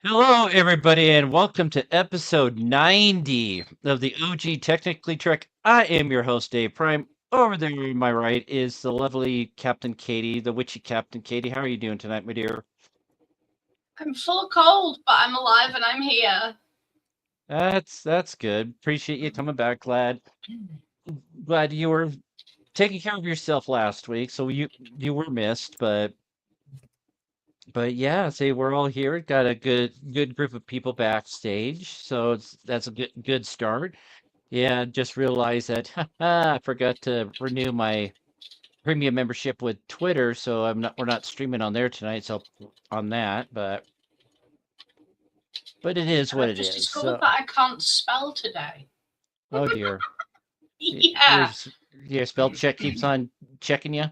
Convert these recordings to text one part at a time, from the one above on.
Hello, everybody, and welcome to episode 90 of the OG Technically Trek. I am your host, Dave Prime. Over there on my right is the lovely Captain Katie, the witchy Captain Katie. How are you doing tonight, my dear? I'm full cold, but I'm alive and I'm here. That's good. Appreciate you coming back. Glad you were taking care of yourself last week, so you were missed, but yeah, see, we're all here. Got a good group of people backstage, so that's a good start. Yeah, just realized that I forgot to renew my premium membership with Twitter, so we're not streaming on there tonight, so on that, but it is And what I've it just is. discovered So, that I can't spell today. oh dear. Your Yeah. your spell check keeps on checking you.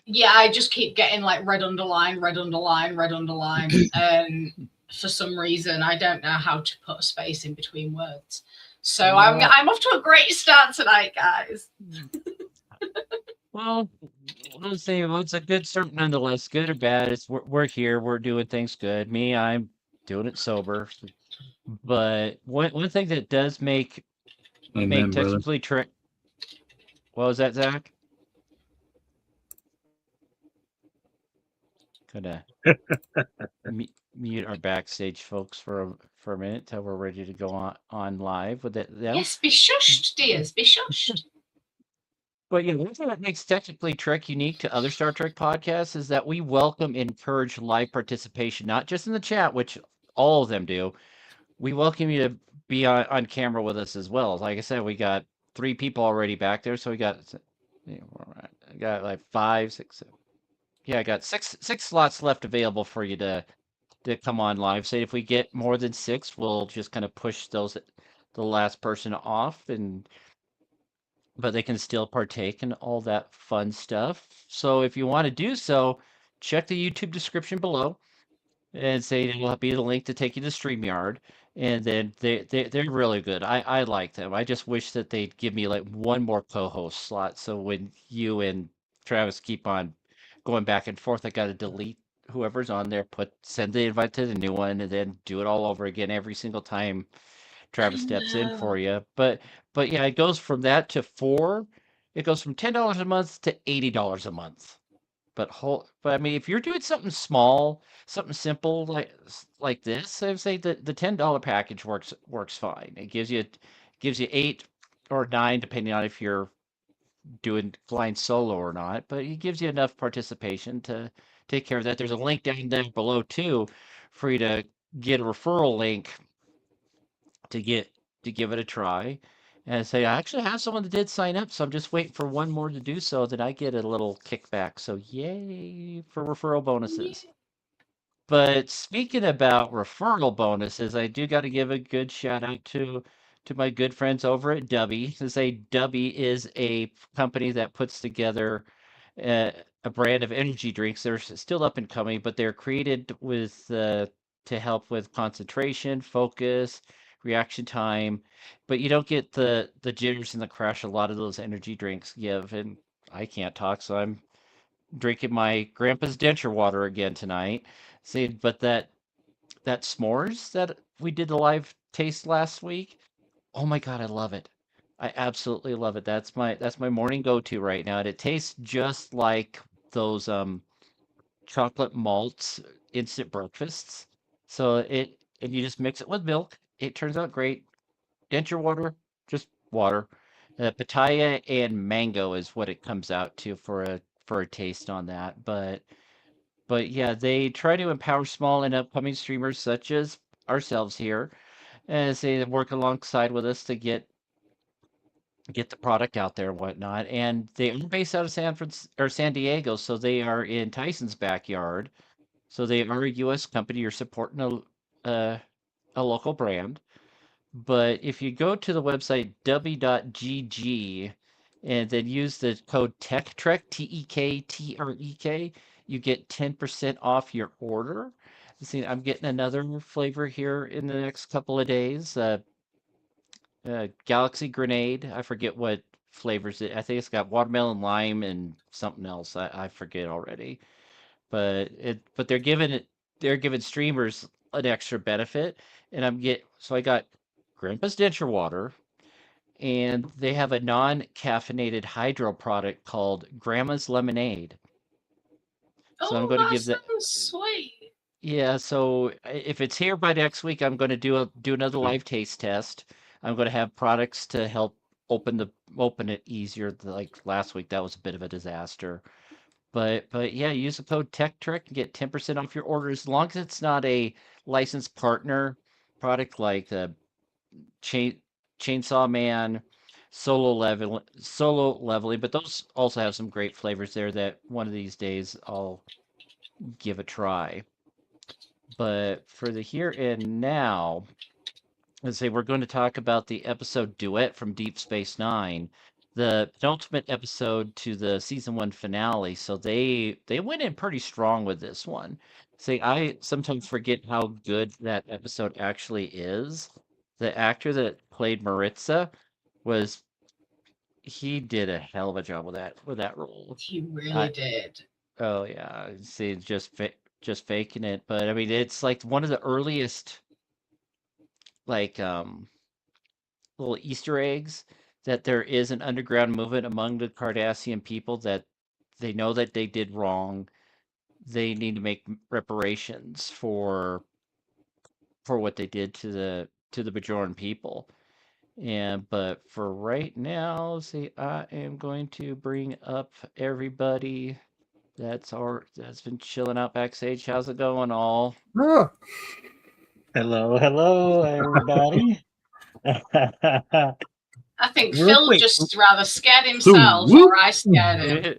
Yeah, I just keep getting like red underline, red underline, red underline. And for some reason, I don't know how to put a space in between words. So I'm off to a great start tonight, guys. Well, let's see. Well, it's a good start nonetheless. Good or bad, we're here. We're doing things good. Me, I'm doing it sober. But one thing that does make Amen, brother. technically trick. What was that, Zach? Could mute our backstage folks for a minute till we're ready to go on live with them. Yes, be shushed, dears, be shushed. But yeah, one thing that makes Technically Trek unique to other Star Trek podcasts is that we welcome and encourage live participation, not just in the chat, which all of them do. We welcome you to be on camera with us as well. Like I said, we got 3 people already back there, so we got I got like 5, 6. Yeah, I got six slots left available for you to come on live. Say if we get more than 6, we'll just kind of push the last person off, and but they can still partake in all that fun stuff. So if you want to do so, check the YouTube description below and say it'll be the link to take you to StreamYard. And then they're really good. I like them. I just wish that they'd give me like one more co-host slot. So when you and Travis keep on going back and forth, I got to delete whoever's on there, send the invite to the new one, and then do it all over again every single time I Travis steps in know. for you. But yeah, it goes from that to 4. It goes from $10 a month to $80 a month. But I mean, if you're doing something small, something simple like this, I would say the $10 package works fine. It gives you 8 or 9 depending on if you're doing flying solo or not, but it gives you enough participation to take care of that. There's a link down there below too for you to get a referral link to get to give it a try. And say, I actually have someone that did sign up, so I'm just waiting for one more to do so that I get a little kickback. So yay for referral bonuses. Yeah. But speaking about referral bonuses, I do got to give a good shout out to my good friends over at Dubby. To say Dubby is a company that puts together uh, a brand of energy drinks. They're still up and coming, but they're created with to help with concentration, focus, reaction time. But you don't get the jitters and the crash a lot of those energy drinks give. And I can't talk, so I'm drinking my grandpa's denture water again tonight. See, but that s'mores that we did the live taste last week, oh my God, I love it. I absolutely love it. That's my morning go-to right now. And it tastes just like those chocolate malts instant breakfasts. So and you just mix it with milk. It turns out great. Denture water, just water. Pitaya and mango is what it comes out to for a taste on that. But yeah, they try to empower small and upcoming streamers such as ourselves here, as they work alongside with us to get the product out there and whatnot. And they are based out of San Diego, so they are in Tyson's backyard. So they are a U.S. company. You're supporting a local brand. But if you go to the website w.gg and then use the code TechTrek, TEKTREK, you get 10% off your order. See, I'm getting another flavor here in the next couple of days. Galaxy Grenade. I forget what flavors it. I think it's got watermelon, lime, and something else. I forget already. But they're giving it. they're giving streamers an extra benefit, and I got Grandpa's Denture Water, and they have a non-caffeinated hydro product called Grandma's Lemonade. So I'm Oh, going to that give that. sounds sweet. Yeah, so if it's here by next week, I'm going to do another live taste test. I'm going to have products to help open it easier. Like last week, that was a bit of a disaster. But yeah, use the code TechTrick and get 10% off your order as long as it's not a licensed partner product like the Chainsaw Man, Solo Leveling. But those also have some great flavors there that one of these days I'll give a try. But for the here and now, let's say we're going to talk about the episode Duet from Deep Space Nine, the penultimate episode to the season one finale. So they went in pretty strong with this one. Say I sometimes forget how good that episode actually is. The actor that played Maritza was he did a hell of a job with that role. He really I did. Oh yeah, see just faking it, but I mean it's like one of the earliest like little Easter eggs that there is an underground movement among the Cardassian people that they know that they did wrong. They need to make reparations for what they did to the Bajoran people. And but for right now, see, I am going to bring up everybody that's been chilling out backstage. How's it going, all? Oh. Hello, everybody. I think Real Phil quick. just rather scared himself, Whoop. or I scared him.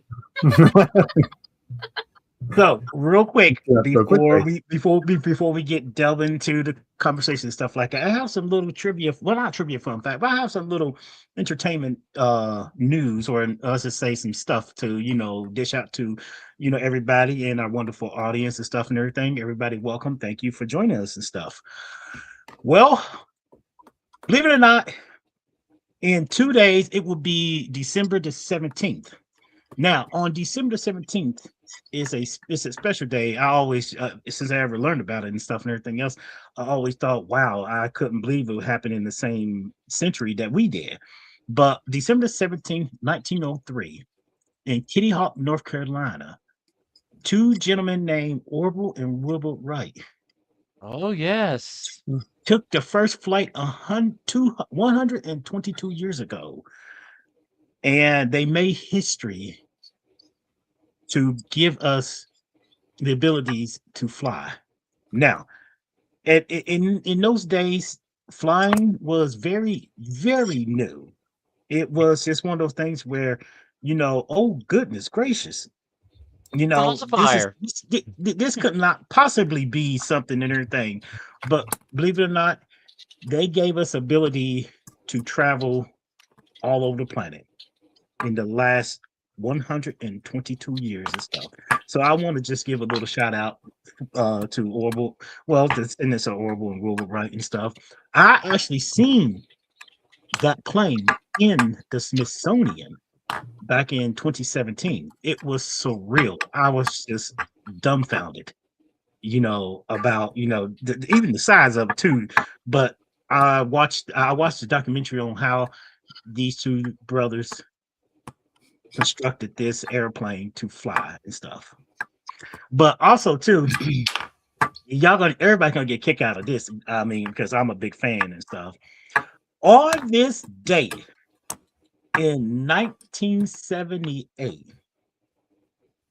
So, real quick, Yeah, before we get delve into the conversation and stuff like that, I have some little trivia. Well, not trivia, fun fact, but I have some little entertainment news, or let's just say some stuff to dish out to everybody and our wonderful audience and stuff and everything. Everybody, welcome. Thank you for joining us and stuff. Well, believe it or not, in 2 days it will be December the 17th. Now, on December 17th it's a special day. I always, since I ever learned about it and stuff and everything else, I always thought, wow, I couldn't believe it would happen in the same century that we did. But December 17th, 1903, in Kitty Hawk, North Carolina, two gentlemen named Orville and Wilbur Wright Oh yes. took the first flight 122 years ago, and they made history to give us the abilities to fly. Now, in those days, flying was very, very new. It was just one of those things where, oh goodness gracious, Balls of fire. this could not possibly be something and everything. But believe it or not, they gave us ability to travel all over the planet in the last 122 years and stuff. So I want to just give a little shout out to Orville. Well, and it's Orville and Wilbur Wright and stuff. I actually seen that plane in the Smithsonian back in 2017. It was surreal. I was just dumbfounded, about even the size of it too. But I watched the documentary on how these two brothers constructed this airplane to fly and stuff. But also too, everybody gonna get a kick out of this. I mean, because I'm a big fan and stuff. On this date in 1978,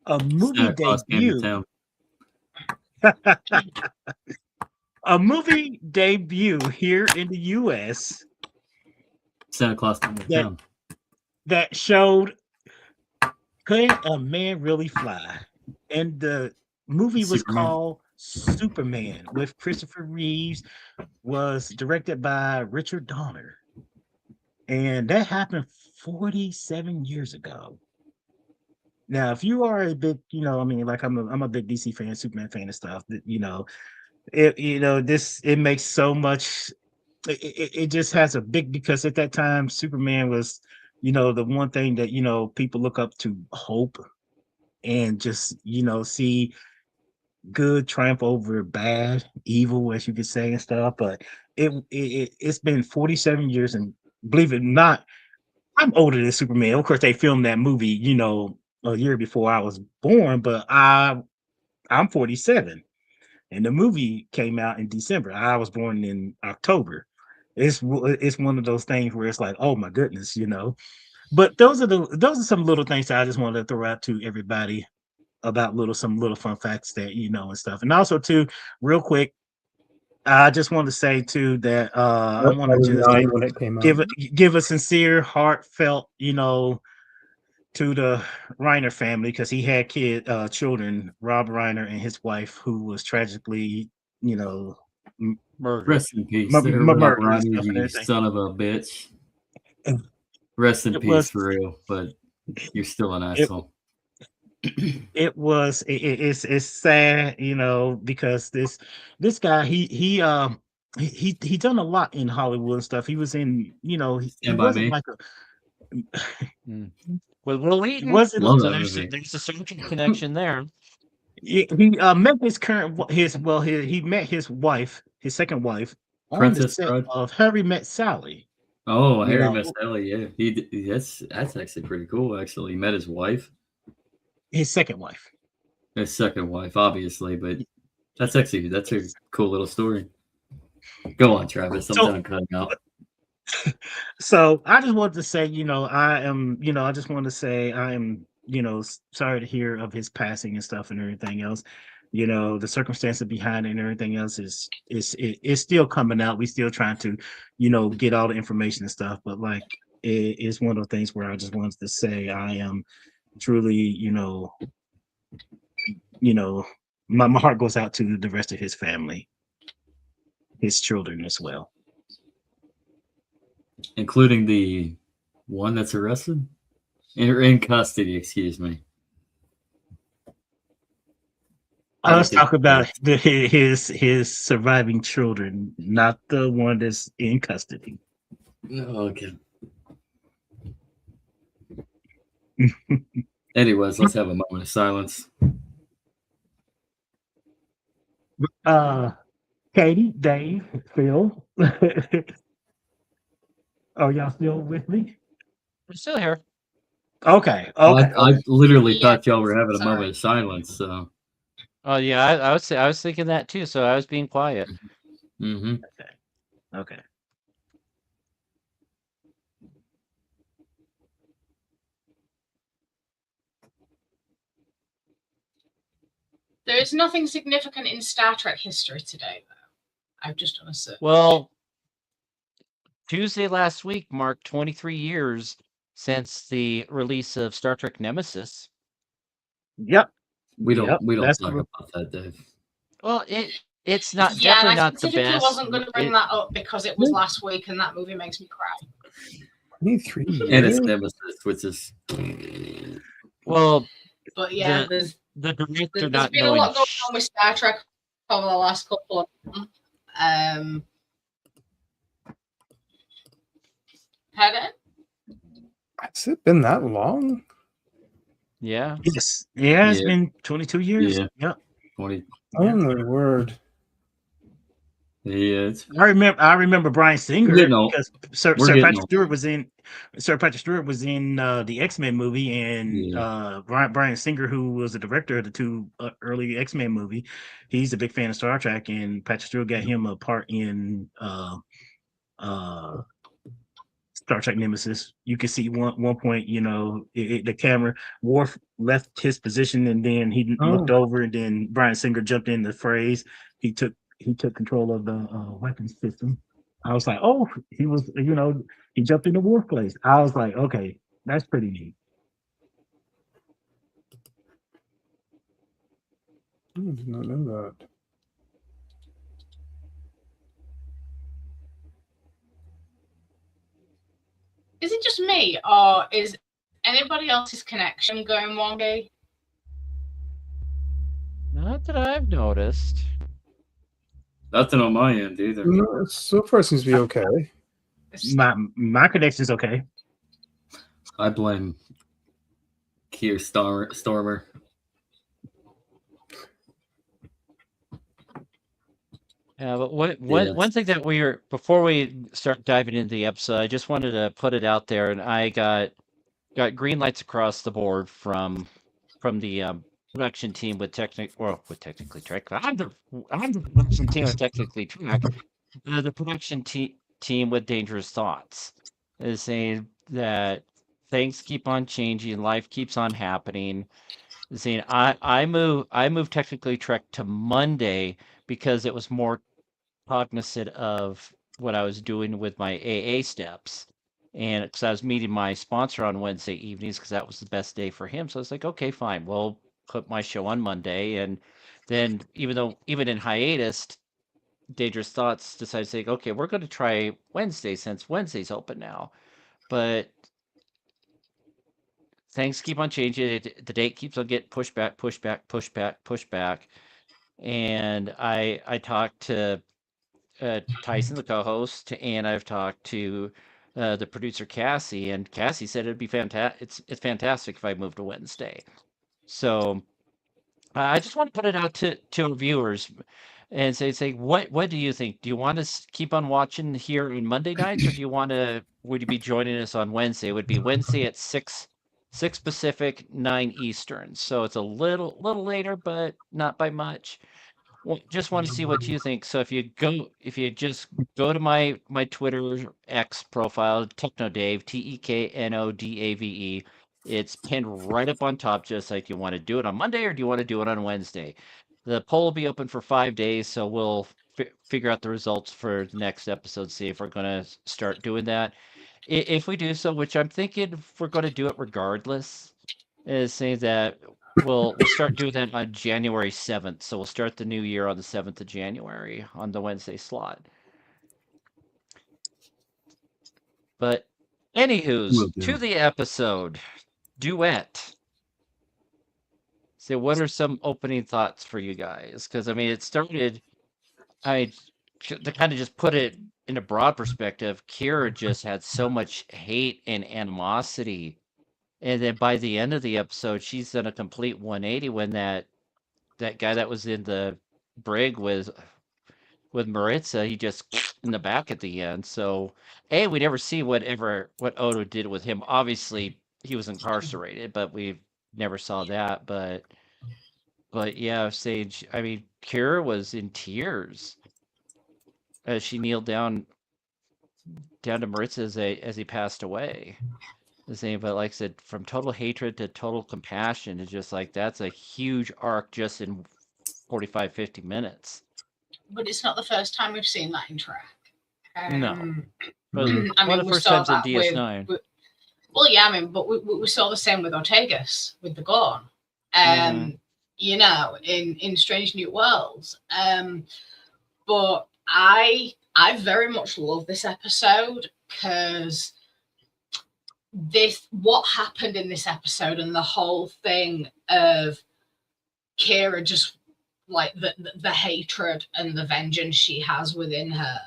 a movie debut. A movie debut here in the U.S. Santa Claus that showed, could a man really fly? And the movie was called Superman with Christopher Reeves, was directed by Richard Donner. And that happened 47 years ago. Now, if you are a big, like I'm a big DC fan, Superman fan and stuff, it makes so much, it just has a big, because at that time, Superman was, the one thing that, people look up to hope and just, see good triumph over bad, evil, as you could say, and stuff. But it's been 47 years, and believe it or not, I'm older than Superman. Of course, they filmed that movie, a year before I was born, but I'm 47, and the movie came out in December. I was born in October. It's one of those things where it's like, oh my goodness, But those are some little things that I just wanted to throw out to everybody about some little fun facts that and stuff. And also too, real quick, I just want to say too that I want to was just 9 when it came out. give a sincere, heartfelt, to the Reiner family, because he had children, Rob Reiner and his wife, who was tragically, Murder. Rest in peace, there, Rob murdered and Reiner, stuff and you everything. son of a bitch. Rest in peace for real, but you're still an asshole. It's sad, because this guy, he done a lot in Hollywood and stuff. He was in, he Stand by wasn't Me. like a With Will Eaton. wasn't Love So that there's movie. a certain connection there. he met he met his wife, his second wife, on the Princess set Bride. of Harry Met Sally. Oh, You Harry know. Met Sally, yeah. That's actually pretty cool. Actually, he met his wife, His second wife. his second wife, obviously, but that's a cool little story. Go on, Travis. I'm done cutting out. So I just wanted to say, I just want to say I am, sorry to hear of his passing and stuff and everything else. The circumstances behind it and everything else is still coming out. We still trying to, get all the information and stuff. But like, it's one of those things where I just wanted to say I am truly, my heart goes out to the rest of his family, his children as well. Including the one that's arrested? In custody, excuse me. Let's talk about his surviving children, not the one that's in custody. Okay. Anyways, let's have a moment of silence. Katie, Dave, Phil. Are y'all still with me? We're still here. Okay. I literally Yeah, thought y'all were having a sorry. moment of silence. So. Oh yeah, I would say I was thinking that too. So I was being quiet. Mm-hmm. Okay. There is nothing significant in Star Trek history today, though. I've just done a search. Well, Tuesday last week marked 23 years since the release of Star Trek Nemesis. Yep. We don't That's talk about that, Dave. Well, it's not Yeah, definitely and I not the specifically best. wasn't going to bring that up because it was last week, and that movie makes me cry. 23 years. And it's Nemesis, which is Well, But yeah, the director there's not been a knowing. lot going on with Star Trek over the last couple of months. Pardon? Has it been that long? Yeah. Yes. Yeah, it's Yeah. been 22 years. Yeah. Yep. 20. Oh my word. Yeah, I remember Bryan Singer We're getting old. because Sir We're getting Patrick old. Stewart was in the X-Men movie, and Bryan Singer, who was the director of the two early X-Men movie, he's a big fan of Star Trek, and Patrick Stewart got him a part in Star Trek Nemesis. You can see one point, the camera, Worf left his position, and then he looked over, and then Bryan Singer jumped in the phrase. He took control of the weapons system. I was like, oh, he was, he jumped in the Worf place. I was like, okay, that's pretty neat. I did not know that. Is it just me, or is anybody else's connection going wonky? Not that I've noticed. Nothing on my end either. No, so far it seems to be okay. My connection's okay. I blame Keir Stormer. Yeah, but one Yeah. one one thing that before we start diving into the episode, I just wanted to put it out there, and I got green lights across the board from the production team with technically track. I'm the production team with technically track. The production team with dangerous thoughts is saying that things keep on changing, life keeps on happening. Saying I moved technically trek to Monday because it was more cognizant of what I was doing with my AA steps. And because I was meeting my sponsor on Wednesday evenings, because that was the best day for him. So I was like, okay, fine, we'll put my show on Monday. And then, even in hiatus, Dangerous Thoughts decided to say, okay, we're going to try Wednesday since Wednesday's open now. But things keep on changing. The date keeps on getting pushed back, pushed back, pushed back, pushed back. And I talked to Tyson, the co-host, and I've talked to the producer Cassie, and Cassie said it'd be fantastic. It's fantastic if I moved to Wednesday. So I just want to put it out to our viewers and say what do you think? Do you want to keep on watching here on Monday nights, or would you be joining us on Wednesday? It would be Wednesday at 6 Pacific, 9 Eastern. So it's a little later, but not by much. Well, just want to see what you think. So if you just go to my Twitter X profile, TechnoDave, TeknoDave, it's pinned right up on top, just like you want to do it on Monday or do you want to do it on Wednesday. The poll will be open for 5 days, so we'll figure out the results for the next episode, see if we're going to start doing that. If we do so, which I'm thinking if we're going to do it regardless, is saying that we'll start doing that on January 7th. So we'll start the new year on the 7th of January on the Wednesday slot. But anywho's, to the episode, Duet. So what are some opening thoughts for you guys? Because I mean, it started, to kind of just put it in a broad perspective, Kira just had so much hate and animosity. And then by the end of the episode, she's done a complete 180 when that guy that was in the brig with Maritza, he just in the back at the end. So, we never see what Odo did with him. Obviously, he was incarcerated, but we never saw that. But yeah, Sage. I mean, Kira was in tears as she kneeled down to Maritza as he passed away. The same, but like I said, from total hatred to total compassion is just like that's a huge arc just in 45, 50 minutes. But it's not the first time we've seen that in track. No. But I one mean, of the we first saw times in that DS9. well, yeah, I mean, but we saw the same with Ortegas, with the Gorn, you know, in Strange New Worlds. But I very much love this episode because what happened in this episode and the whole thing of Kira just like the hatred and the vengeance she has within her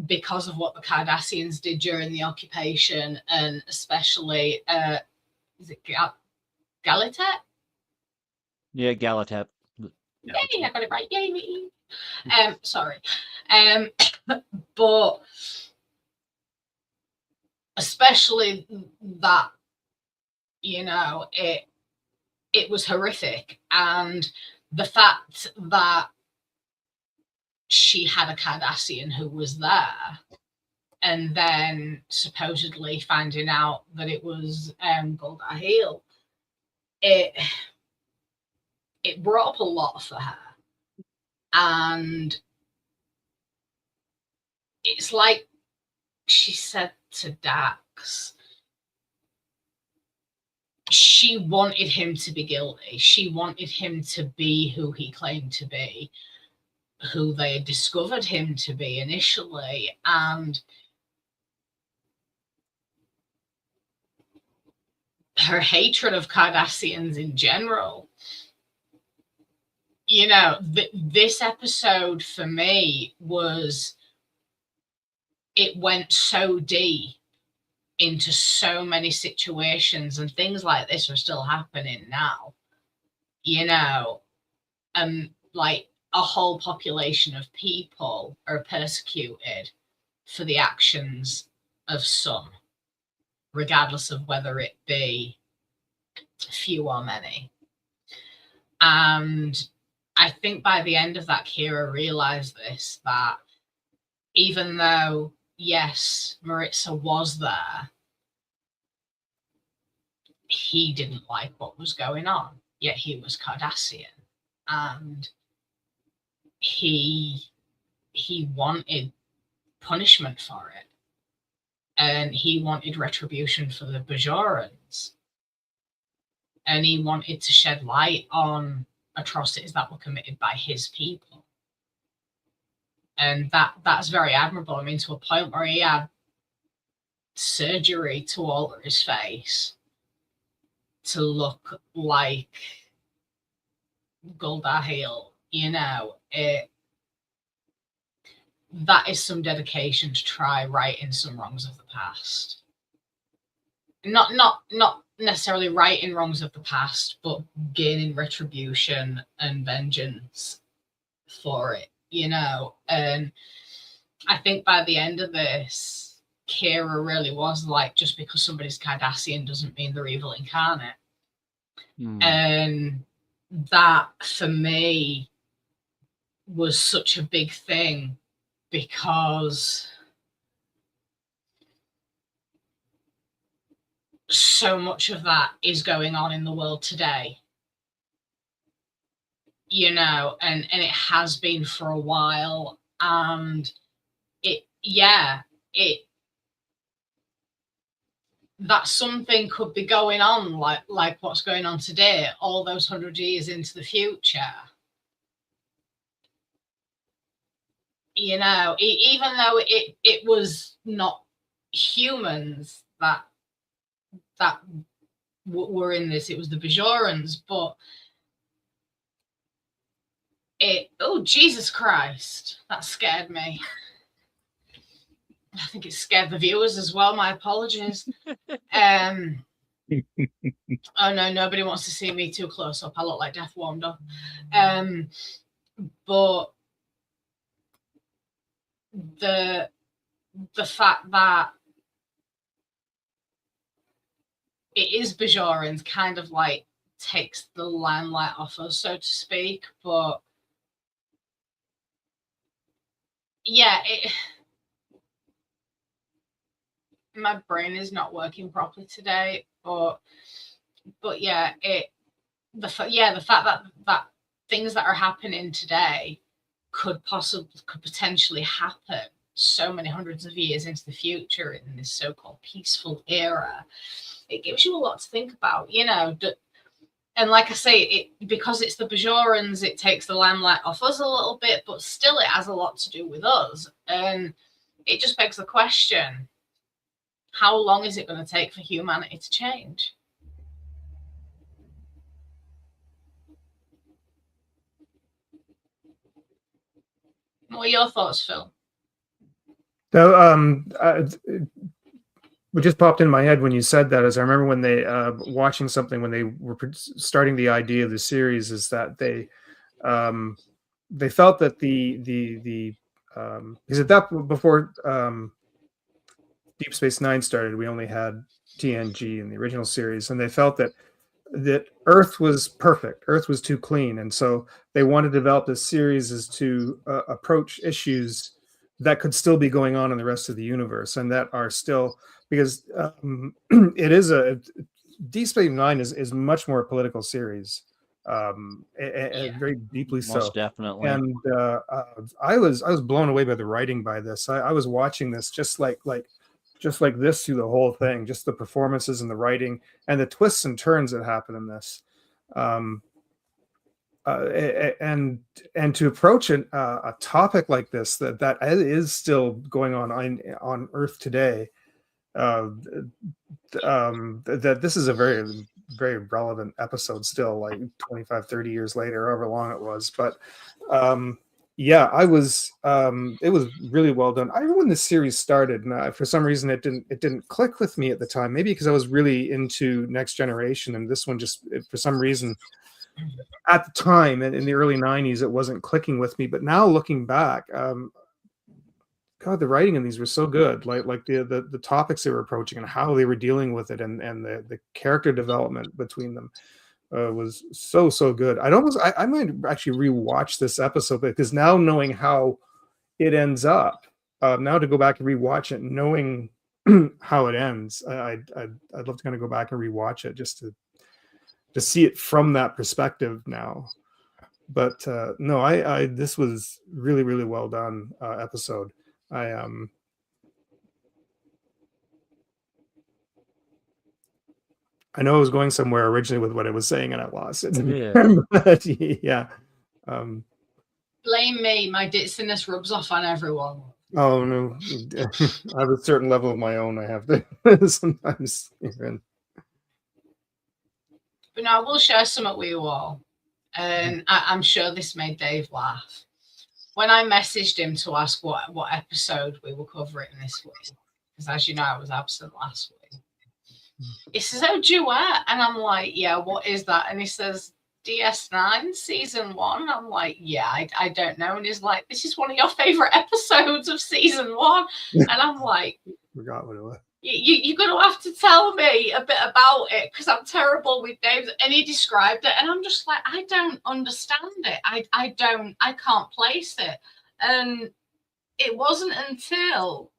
because of what the Cardassians did during the occupation, and especially is it Gallitep? Yeah, Gallitep. Yay, I got it right. Yay me. Sorry. But especially that, you know, it was horrific, and the fact that she had a Cardassian who was there, and then supposedly finding out that it was Gul Darheel, it brought up a lot for her. And it's like she said to Dax, she wanted him to be guilty. She wanted him to be who he claimed to be, who they had discovered him to be initially. And her hatred of Cardassians in general. You know, this episode for me it went so deep into so many situations, and things like this are still happening now, you know, like a whole population of people are persecuted for the actions of some, regardless of whether it be few or many. And I think by the end of that, Kira realized this, that even though, yes, Maritza was there, he didn't like what was going on, yet he was Cardassian. And he wanted punishment for it. And he wanted retribution for the Bajorans. And he wanted to shed light on atrocities that were committed by his people. And that's very admirable. I mean, to a point where he had surgery to alter his face to look like Gul Darheel, you know, that is some dedication to try righting some wrongs of the past. Not necessarily righting wrongs of the past, but gaining retribution and vengeance for it, you know. And I think by the end of this, Kira really was like, just because somebody's Cardassian doesn't mean they're evil incarnate. And that, for me, was such a big thing, because so much of that is going on in the world today, you know, and it has been for a while. And that something could be going on like what's going on today, all those 100 years into the future. You know, even though it was not humans that were in this, it was the Bajorans, but oh, Jesus Christ, that scared me. I think it scared the viewers as well. My apologies. Oh no, nobody wants to see me too close up. I look like death warmed up. But the fact that it is Bajorans kind of like takes the limelight off us, so to speak. But yeah, my brain is not working properly today, but yeah, the fact that things that are happening today could potentially happen so many hundreds of years into the future in this so-called peaceful era, it gives you a lot to think about, you know. And like I say, because it's the Bajorans, it takes the limelight off us a little bit, but still it has a lot to do with us. And it just begs the question, how long is it going to take for humanity to change? What are your thoughts, Phil? So, what just popped in my head when you said that is I remember when they watching something when they were starting the idea of the series, is that they felt that the because at that before Deep Space Nine started, we only had TNG in the original series, and they felt that Earth was perfect, Earth was too clean, and so they wanted to develop this series as to approach issues that could still be going on in the rest of the universe, and that are still, because it is Deep Space Nine is much more a political series, very deeply so. Most definitely. And I was blown away by the writing by this. I was watching this just like this through the whole thing, just the performances and the writing and the twists and turns that happen in this. And to approach a topic like this that is still going on Earth today, that this is a very, very relevant episode still, like 25, 30 years later, however long it was. But yeah, it was really well done. I remember when the series started, and for some reason it didn't click with me at the time. Maybe because I was really into Next Generation, and this one just for some reason at the time in the early 90s, it wasn't clicking with me. But now looking back, God, the writing in these were so good. Like the topics they were approaching and how they were dealing with it, and the character development between them was so good. I might actually rewatch this episode, because now knowing how it ends up, now to go back and rewatch it, knowing how it ends, I'd love to kind of go back and rewatch it just to see it from that perspective now. But no, I this was really, really well done episode. I know I was going somewhere originally with what I was saying, and I lost it. Yeah. But, yeah. Blame me. My ditziness rubs off on everyone. Oh no, I have a certain level of my own. I have to sometimes. Even. But now I will share something with you all, and I'm sure this made Dave laugh. When I messaged him to ask what episode we were covering this week, because as you know, I was absent last week. He says, "Oh, Duet," and I'm like, "Yeah, what is that?" And he says, "DS9 season 1." I'm like, "Yeah, I don't know." And he's like, "This is one of your favorite episodes of season 1," and I'm like, Forgot what it was. You're going to have to tell me a bit about it, because I'm terrible with names. And he described it, and I'm just like, I don't understand it. I can't place it. And it wasn't until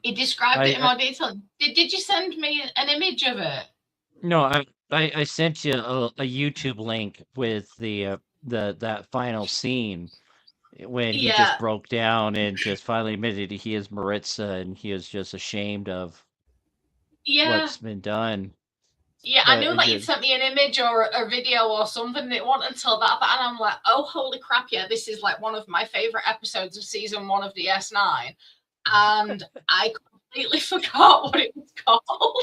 he described it in more detail. Did you send me an image of it? No, I sent you a YouTube link with that final scene when he just broke down and just finally admitted he is Maritza and he is just ashamed of what's been done. Yeah, I knew that you'd sent me an image or a video or something, and it wasn't until that, and I'm like, oh, holy crap, yeah, this is like one of my favorite episodes of season 1 of DS9, and I completely forgot what it was called.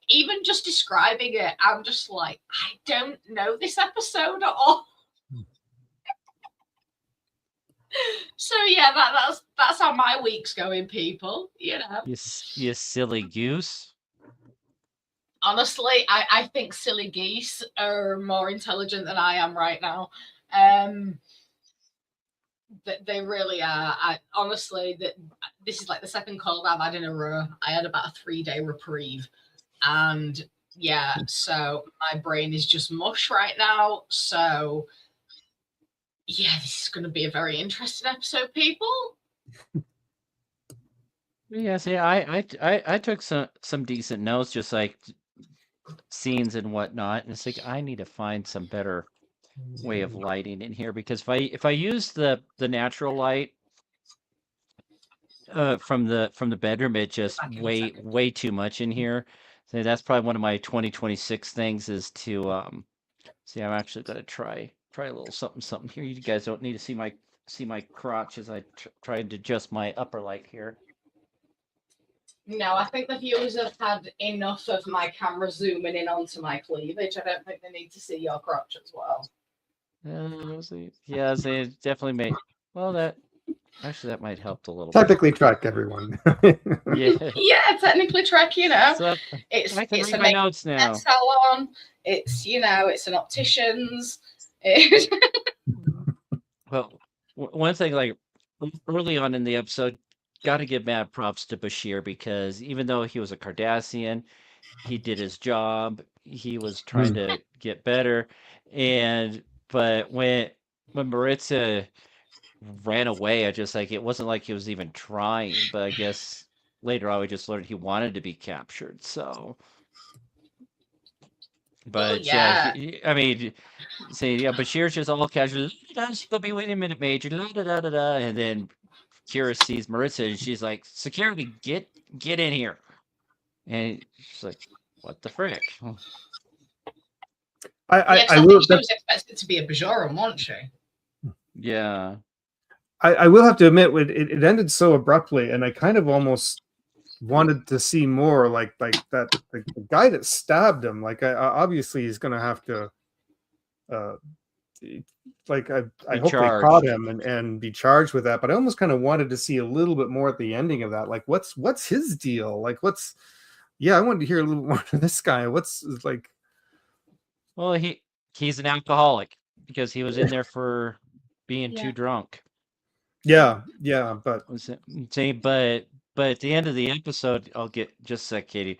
Even just describing it, I'm just like, I don't know this episode at all. So yeah, that's how my week's going, people. You know, you silly goose. Honestly, I think silly geese are more intelligent than I am right now. They really are. Honestly, this is like the second cold I've had in a row. I had about a 3-day reprieve, and yeah, so my brain is just mush right now. So yeah, this is going to be a very interesting episode, people. Yeah, see, I took some decent notes, just like scenes and whatnot, and it's like I need to find some better way of lighting in here, because if I use the natural light from the bedroom, it just way too much in here. So that's probably one of my 2026 things is to see. I'm actually gonna try a little something here. You guys don't need to see my crotch as I try to adjust my upper light here. No, I think the viewers have had enough of my camera zooming in onto my cleavage. I don't think they need to see your crotch as well. Yeah, they definitely may. Well, that might help a little. Technically track everyone. Yeah, technically track. You know, so it's I can it's read a my notes now. salon. It's it's an optician's. Well, one thing, like early on in the episode, got to give mad props to Bashir, because even though he was a Cardassian, he did his job. He was trying to get better, but when Maritza ran away, I just like, it wasn't like he was even trying. But I guess later on we just learned he wanted to be captured. So, but I mean, say Bashir's just all casual. She'll be waiting a minute, Major. And then Kira sees Maritza and she's like, "Security, get in here!" And she's like, "What the frick?" I will. She was expected to be a Bajoran, wasn't she? Yeah. I will have to admit, it ended so abruptly, and I kind of almost wanted to see more, like that the guy that stabbed him. Like, obviously he's going to have to, I hope they caught him and be charged with that. But I almost kind of wanted to see a little bit more at the ending of that. Like, what's his deal? Like, I wanted to hear a little bit more of this guy. What's like. Well, he's an alcoholic because he was in there for being too Yeah. drunk. Yeah, but See, but at the end of the episode, I'll get just a sec, Katie.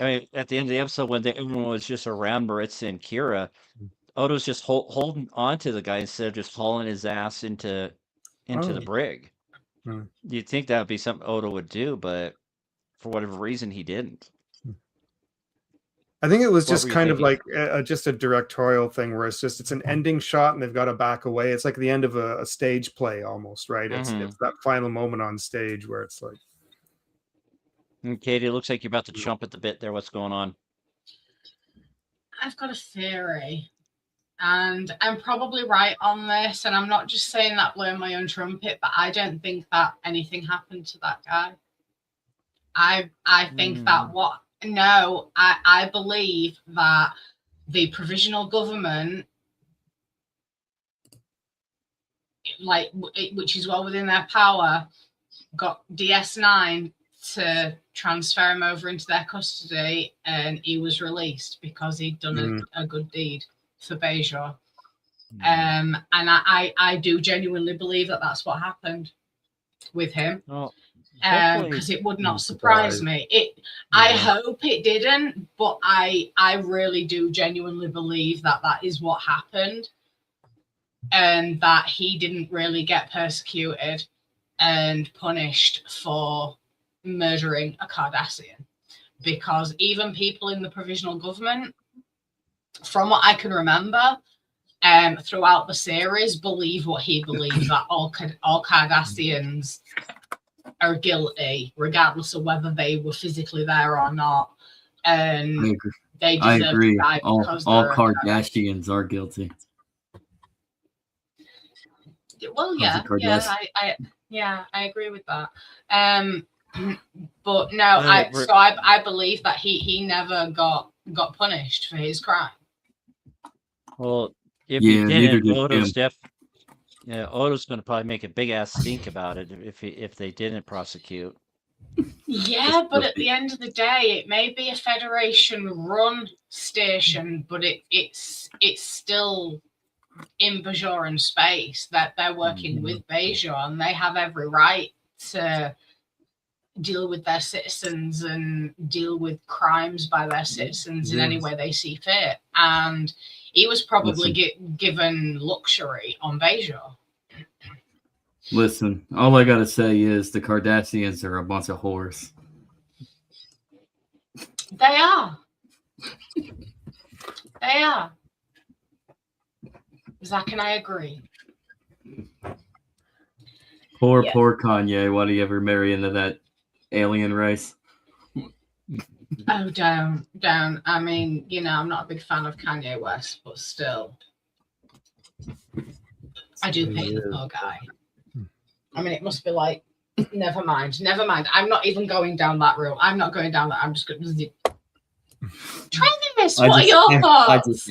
I mean, at the end of the episode, when everyone was just around Maritza and Kira, Odo's just holding on to the guy instead of just hauling his ass into the Oh. brig. Hmm. You'd think that would be something Odo would do, but for whatever reason, he didn't. I think it was What just were you kind of thinking? like just a directorial thing where it's an ending shot and they've got to back away. It's like the end of a stage play almost, right? It's that final moment on stage where it's like. Katie, it looks like you're about to chomp at the bit there. What's going on? I've got a theory, and I'm probably right on this, and I'm not just saying that blowing my own trumpet, but I don't think that anything happened to that guy. I think that I believe that the provisional government, which is well within their power, got DS9 to transfer him over into their custody, and he was released because he'd done a good deed for Bajor. And I do genuinely believe that that's what happened with him. Because it would not surprise me. I hope it didn't, but I really do genuinely believe that is what happened, and that he didn't really get persecuted and punished for murdering a Cardassian, because even people in the provisional government, from what I can remember, throughout the series, believe what he believes, that all Cardassians are guilty, regardless of whether they were physically there or not, and they deserve to die because all Cardassians are guilty. Well, yeah, I agree with that. But no, I believe that he never got punished for his crime. Well, if he didn't, Odo's going to probably make a big ass stink about it if they didn't prosecute. Yeah, but at the end of the day, it may be a Federation-run station, but it's still in Bajoran space, that they're working with Bajor, and they have every right to deal with their citizens and deal with crimes by their citizens in any way they see fit. And he was probably given luxury on Bajor. Listen, all I gotta say is the Cardassians are a bunch of whores. They are. They are. Zach and I agree. Poor Kanye. Why do you ever marry into that alien race? Oh, don't. I mean, I'm not a big fan of Kanye West, but still, I do pity the poor guy. I mean, it must be like, never mind. I'm not even going down that route. I'm not going down that. I'm just going to. Travis, what are your thoughts?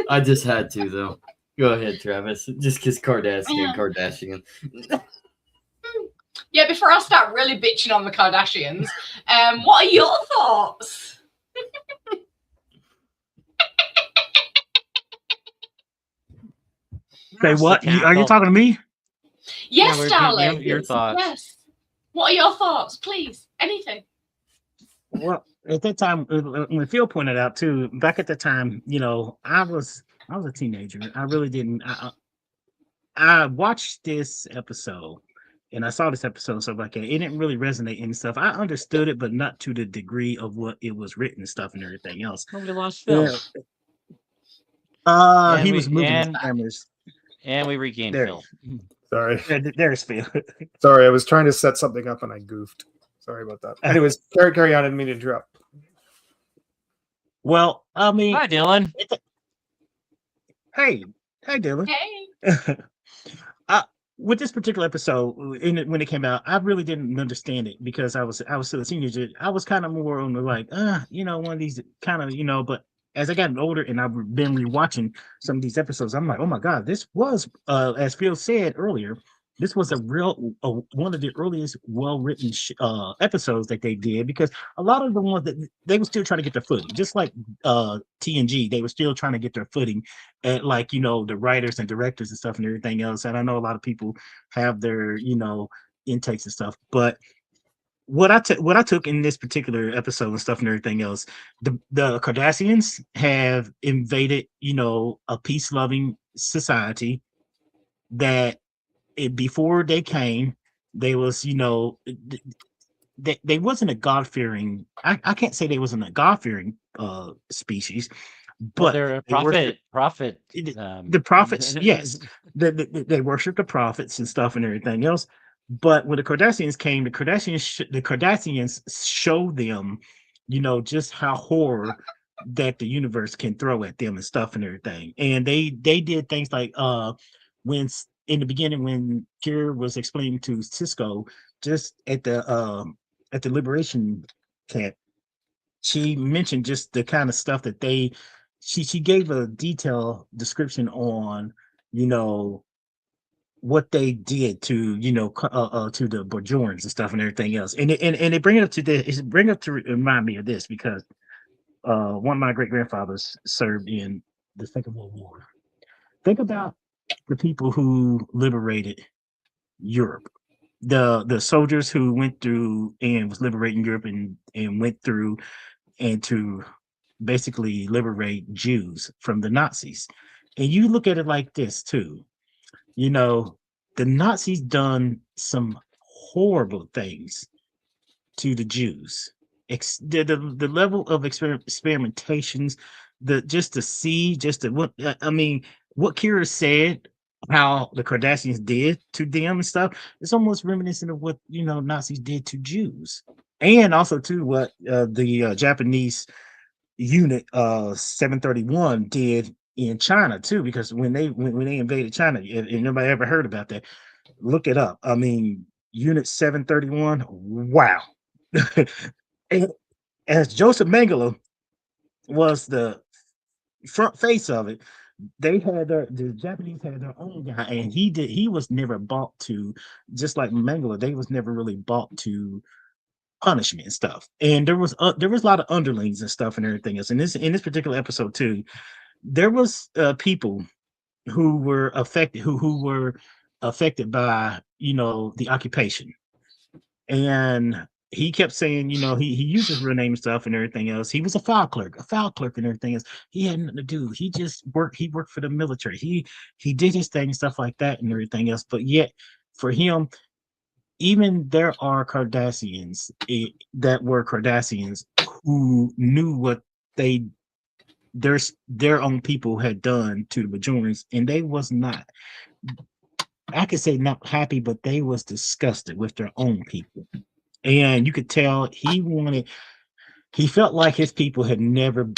I just had to, though. Go ahead, Travis. Just kiss Kardashian. Yeah, before I start really bitching on the Kardashians, what are your thoughts? Say what? Are you talking to me? Yes, darling. Your thoughts. Yes. What are your thoughts, please? Anything. Well, at that time, when Phil pointed out too, back at the time, I was a teenager. I really didn't. I watched this episode, and I saw this episode and stuff like that. It didn't really resonate and stuff. I understood it, but not to the degree of what it was written and stuff and everything else. We lost Phil. He was moving his cameras. And we regained Phil. Sorry. There's Phil. Sorry, I was trying to set something up and I goofed. Sorry about that. Anyways, carry on. I didn't mean to interrupt. Well, I mean... Hi, Dylan. Hey, Dylan. Hey. With this particular episode, when it came out, I really didn't understand it because I was still a teenager. I was kind of more on the one of these kind of, but as I got older and I've been rewatching some of these episodes, I'm like, oh my God, this was, as Phil said earlier, this was a real one of the earliest well-written episodes that they did, because a lot of the ones that they were still trying to get their footing, just like TNG, they were still trying to get their footing at, like, you know, the writers and directors and stuff and everything else. And I know a lot of people have their, you know, intakes and stuff, but what I took in this particular episode and stuff and everything else, the Cardassians have invaded, you know, a peace-loving society that before they came, they was, you know, they wasn't a God-fearing. I can't say they wasn't a God-fearing species, Well, but they're a they worship prophet. the prophets. Yes, they worship the prophets and stuff and everything else. But when the Cardassians came, the Cardassians showed them, you know, just how horror that the universe can throw at them and stuff and everything. And they did things like when in the beginning, when Kira was explaining to Cisco just at the liberation camp, she mentioned just the kind of stuff that she gave a detailed description on, you know, what they did to, you know, to the Bajorans and stuff and everything else. And it bring it up to this, it bring up to remind me of this, because one of my great grandfathers served in the Second World War. Think about the people who liberated Europe, the soldiers who went through and was liberating Europe and went through and to basically liberate Jews from the Nazis. And you look at it like this too. You know, the Nazis done some horrible things to the Jews. The level of experimentations, just to see, just to what I mean, what Kira said, how the Cardassians did to them and stuff, it's almost reminiscent of what, you know, Nazis did to Jews, and also to what the Japanese unit 731 did in China too, because when they invaded China, if nobody ever heard about that, look it up. I mean, Unit 731, wow. And as Joseph Mengele was the front face of it, the Japanese had their own guy, and he was never bought to, just like Mengele, they was never really bought to punishment and stuff. And there was a lot of underlings and stuff and everything else. In this particular episode too, there was people who were affected, who were affected by, you know, the occupation. And he kept saying, you know, he used his real name and stuff and everything else. He was a file clerk and everything else. He had nothing to do. He just worked. He worked for the military. He did his thing, stuff like that and everything else. But yet, for him, even there are Cardassians that were Cardassians who knew what their own people had done to the Bajorans, and they was not, I could say not happy, but they was disgusted with their own people. And you could tell he felt like his people had never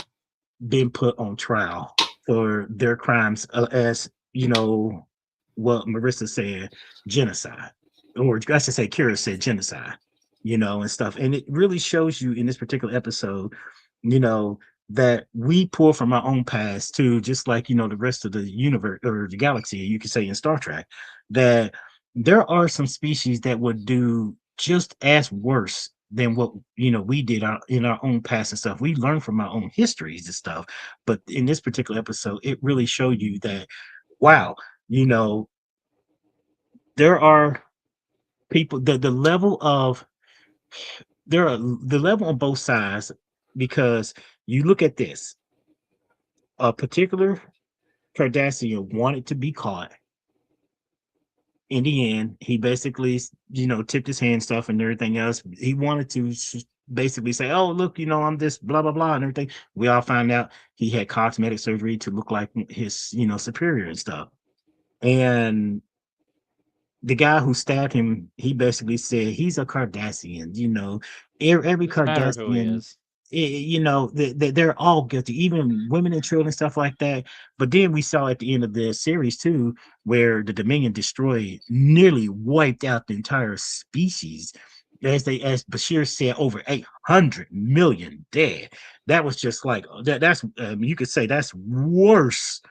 been put on trial for their crimes, as you know, what Marissa said, genocide, or I should say Kira said genocide, you know, and stuff. And it really shows you in this particular episode, you know, that we pull from our own past too, just like, you know, the rest of the universe or the galaxy, you could say in Star Trek, that there are some species that would do just as worse than what, you know, we did in our own past and stuff. We learn from our own histories and stuff. But in this particular episode, it really showed you that, wow, you know, there are people, the level of, there are the level on both sides, because you look at this, a particular Cardassian wanted to be caught. In the end, he basically, you know, tipped his hand stuff and everything else. He wanted to basically say, "Oh, look, you know, I'm this blah blah blah," and everything. We all found out he had cosmetic surgery to look like his, you know, superior and stuff. And the guy who stabbed him, he basically said he's a Cardassian. You know, every Doesn't matter who he Cardassian, is. you know, they're all guilty, even women and children, stuff like that. But then we saw at the end of the series too, where the Dominion destroyed, nearly wiped out the entire species. As Bashir said, over 800 million dead. That was just like that's you could say that's worse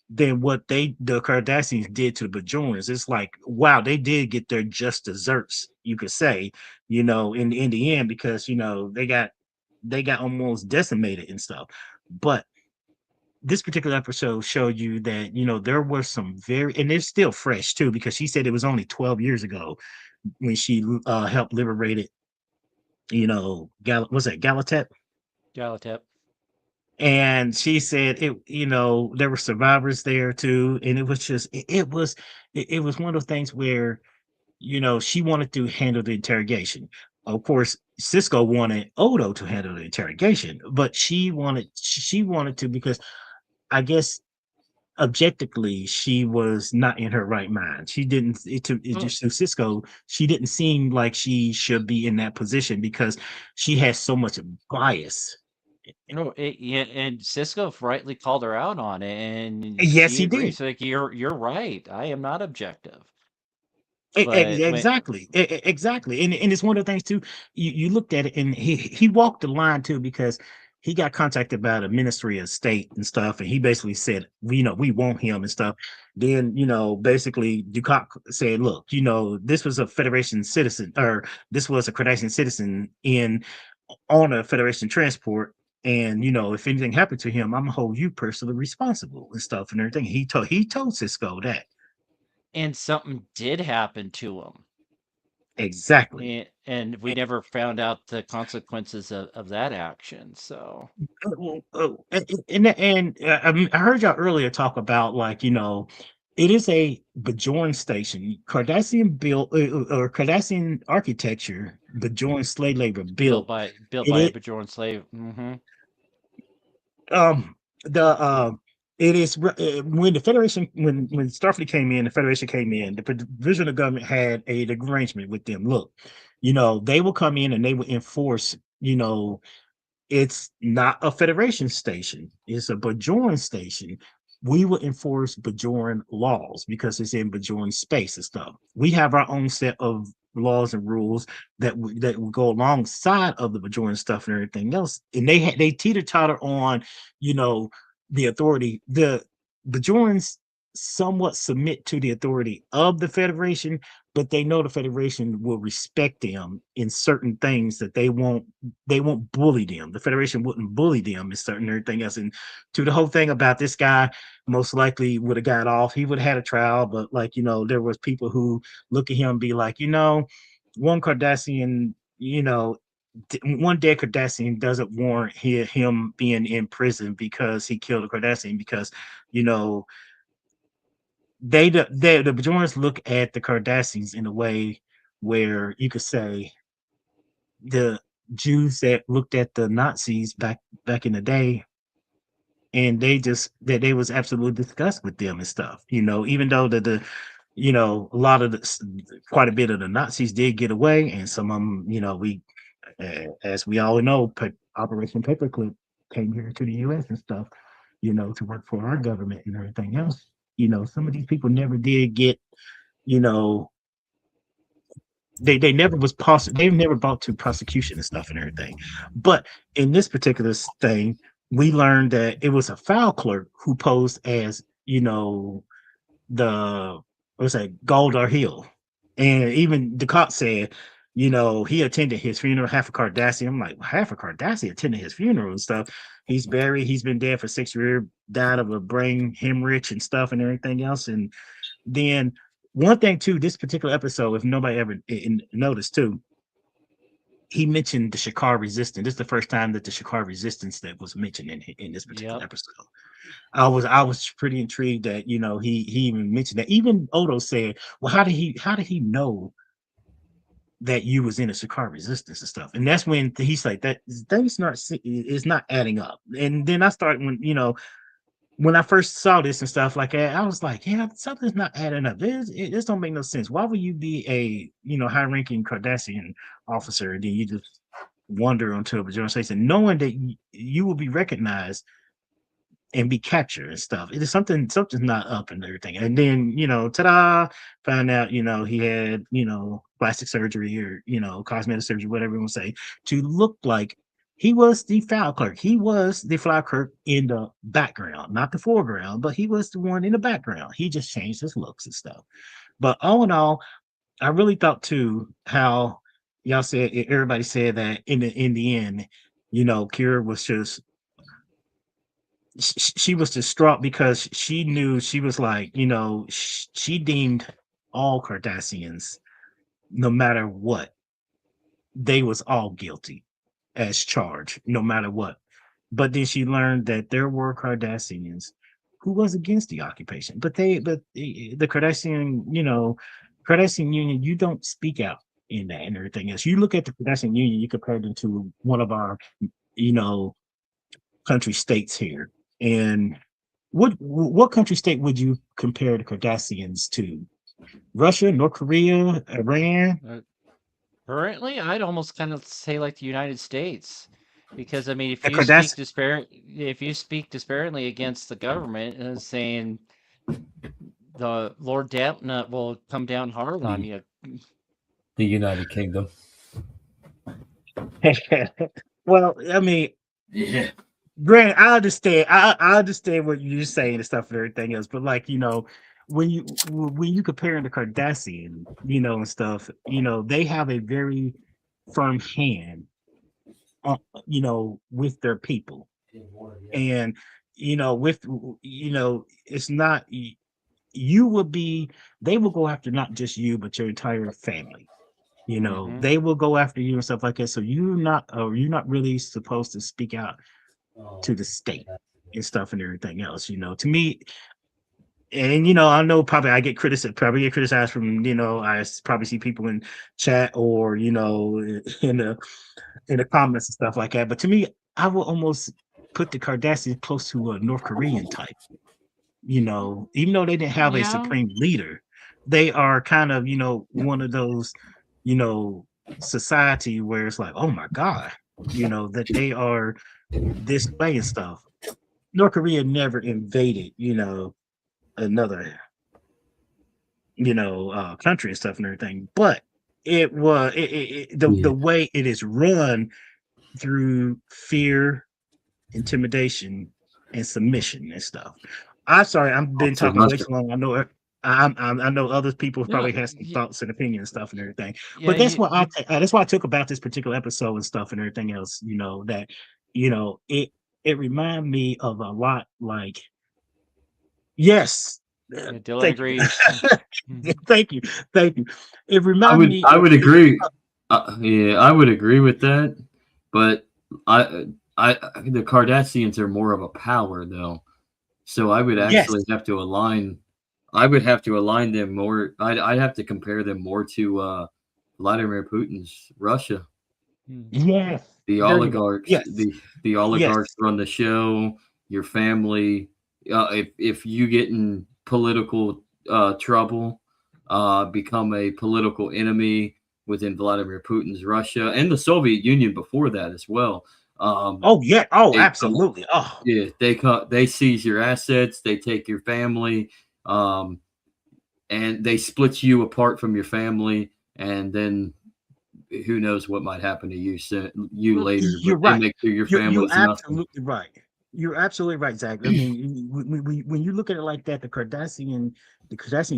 than what the Cardassians did to the Bajorans. It's like, wow, they did get their just desserts, you could say, in the end, because they got almost decimated and stuff. But this particular episode showed you that there were some and it's still fresh too, because she said it was only 12 years ago when she helped liberate it, was that Gallitep? Gallitep. And she said there were survivors there too, and it was just it was one of those things where she wanted to handle the interrogation. Of course, Cisco wanted Odo to handle the interrogation, but she wanted to, because I guess objectively she was not in her right mind. She didn't just to Cisco, she didn't seem like she should be in that position because she has so much bias. No, yeah, and Cisco rightly called her out on it, and Yes, she he did. agrees. Like, you're right. I am not objective. But Exactly, exactly, and it's one of the things too. You looked at it, and he walked the line too, because he got contacted by the Ministry of State and stuff, and he basically said, we want him and stuff. Then basically Ducat said, look, this was a Federation citizen, or this was a Cardassian citizen on a Federation transport. And if anything happened to him, I'm gonna hold you personally responsible and stuff and everything. He told Cisco that. and something did happen to him. Exactly. And we never found out the consequences of that action. So I heard y'all earlier talk about, like, it is a Bajoran station, Cardassian built, or Cardassian architecture, Bajoran slave labor built built. by It a is Bajoran slave. Mm-hmm. The it is when the Federation, when Starfleet came in, the Federation came in, the provisional government had a arrangement with them. Look, they will come in and they will enforce, it's not a Federation station, it's a Bajoran station. We will enforce Bajoran laws because it's in Bajoran space and stuff. We have our own set of laws and rules that will go alongside of the Bajoran stuff and everything else. And they teeter totter on, the authority. The Bajorans somewhat submit to the authority of the Federation, but they know the Federation will respect them in certain things, that they won't bully them. The Federation wouldn't bully them in certain everything else. And to the whole thing about this guy, most likely would have got off. He would have had a trial, but like, there was people who look at him and be like, one Cardassian, one dead Cardassian doesn't warrant him being in prison because he killed a Cardassian, because the Bajorans look at the Cardassians in a way where you could say the Jews that looked at the Nazis back in the day, and they was absolutely disgust with them and stuff. Even though a lot of quite a bit of the Nazis did get away, and some of them, as we all know, Operation Paperclip came here to the U.S. and stuff, to work for our government and everything else. Some of these people never did get, they never was they've never brought to prosecution and stuff and everything. But in this particular thing, we learned that it was a file clerk who posed as, the what's that, Gul Darheel. And even the cop said, he attended his funeral, half a Cardassian. I'm like, half a Cardassian attended his funeral and stuff. He's buried, he's been dead for 6 years, died of a brain hemorrhage and stuff and everything else. And then one thing too, this particular episode, if nobody ever noticed too, he mentioned the Shakar resistance. This is the first time that the Shakar resistance that was mentioned in this particular episode. I was pretty intrigued that he even mentioned that. Even Odo said, well, how did he know that you was in a Shakar resistance and stuff? And that's when he's like, that things is not adding up. And then I started, when I first saw this and stuff like that, I was like, yeah, something's not adding up. This don't make no sense. Why would you be a high-ranking Cardassian officer and then you just wander onto a Bajoran station, knowing that you will be recognized and be captured and stuff? It is something's not up and everything. And then, ta-da, found out, he had, plastic surgery or, cosmetic surgery, whatever you want to say, to look like He was the file clerk. He was the file clerk in the background, not the foreground, but he was the one in the background. He just changed his looks and stuff. But all in all, I really thought too how y'all said everybody said that in the end, Kira was just she was distraught because she knew she was like, she deemed all Cardassians, no matter what, they was all guilty as charged, no matter what. But then she learned that there were Cardassians who was against the occupation. But the Cardassian, Cardassian Union, you don't speak out in that and everything else. You look at the Cardassian Union, you compare them to one of our, country states here. And what country state would you compare the Cardassians to? Russia, North Korea, Iran? Currently, I'd almost kind of say like the United States, because I mean, if The you speak Cardassian, if you speak disparagingly against the government and saying the Lord Doubtnut will come down hard on you. The United Kingdom. well, I mean, Yeah. Grant, I understand. I understand what you're saying and stuff and everything else, but like when you comparing the Cardassian, and stuff, they have a very firm hand, with their people, and with it's not you will be. They will go after not just you, but your entire family. Mhm. They will go after you and stuff like that. So you're not really supposed to speak out to the state and stuff and everything else, to me. And I know probably get criticized from, I probably see people in chat or in the comments and stuff like that. But to me, I will almost put the Kardashians close to a North Korean type, even though they didn't have a Yeah. supreme leader, they are kind of, one of those, society where it's like, oh my God, that they are this way and stuff. North Korea never invaded, another, country and stuff and everything. But it was the way it is run through fear, intimidation, and submission and stuff. I'm sorry, I've been Also talking way Russia. too long. I know other people No, probably have some thoughts and opinions and stuff and everything. yeah, But that's what I took about this particular episode and stuff and everything else. That it reminded me of a lot like yes. Dylan Thank you. agrees. Thank you. Thank you. It I reminded me. would agree. Yeah, I would agree with that. But the Cardassians are more of a power though, so I would Yes. actually have to align. I would have to align them more. I'd have to compare them more to Vladimir Putin's Russia. Yes. The There you go. oligarchs, Yes. the oligarchs run the show. Your family, if you get in political trouble, become a political enemy within Vladimir Putin's Russia and the Soviet Union before that as well. Oh yeah. Oh, They absolutely. Oh, yeah, they seize your assets, they take your family, and they split you apart from your family, and then who knows what might happen to you well, later. you're But they right. make sure your You're family's nothing. absolutely right. You're absolutely right, Zach. I mean, when you look at it like that, the Cardassian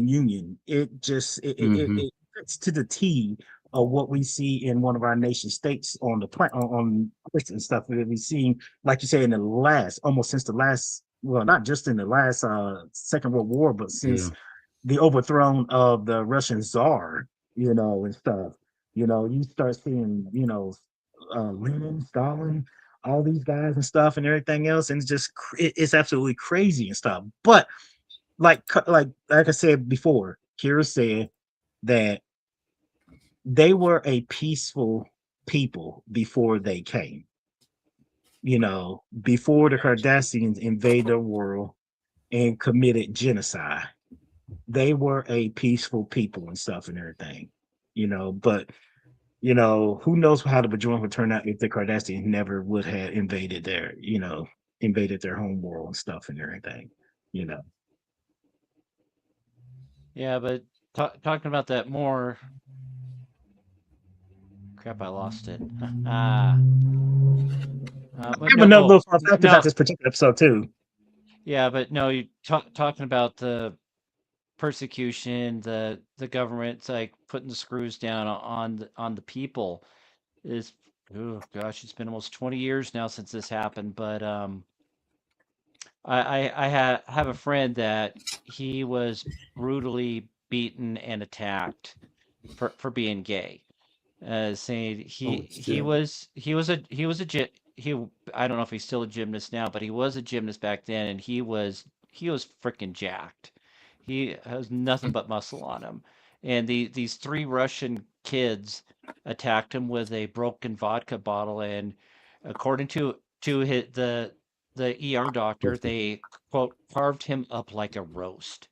Union, it just Mhm. it fits to the T of what we see in one of our nation states on the planet on Earth and stuff that we've seen, like you say, in the last almost since the last, well, not just in the last Second World War, but Yeah. since the overthrow of the Russian Tsar, and stuff. You start seeing, Lenin, Stalin, all these guys and stuff and everything else, and it's absolutely crazy and stuff. But like I said before, Kira said that they were a peaceful people before they came. Before the Cardassians invaded the world and committed genocide, they were a peaceful people and stuff and everything. But who knows how the Bajoran would turn out if the Cardassians never would have invaded their home world and stuff and everything. Yeah, but talking about that more. Crap, I lost it. But have no, another little fun fact no, about this particular episode too. yeah, but no, you talking about the persecution, the government's like putting the screws down on the people is, oh gosh, it's been almost 20 years now since this happened. But have a friend that he was brutally beaten and attacked for being gay. Saying Oh, he was a he I don't know if he's still a gymnast now, but he was a gymnast back then, and he was freaking jacked. He has nothing but muscle on him, and these three Russian kids attacked him with a broken vodka bottle, and according to the ER doctor, they quote carved him up like a roast.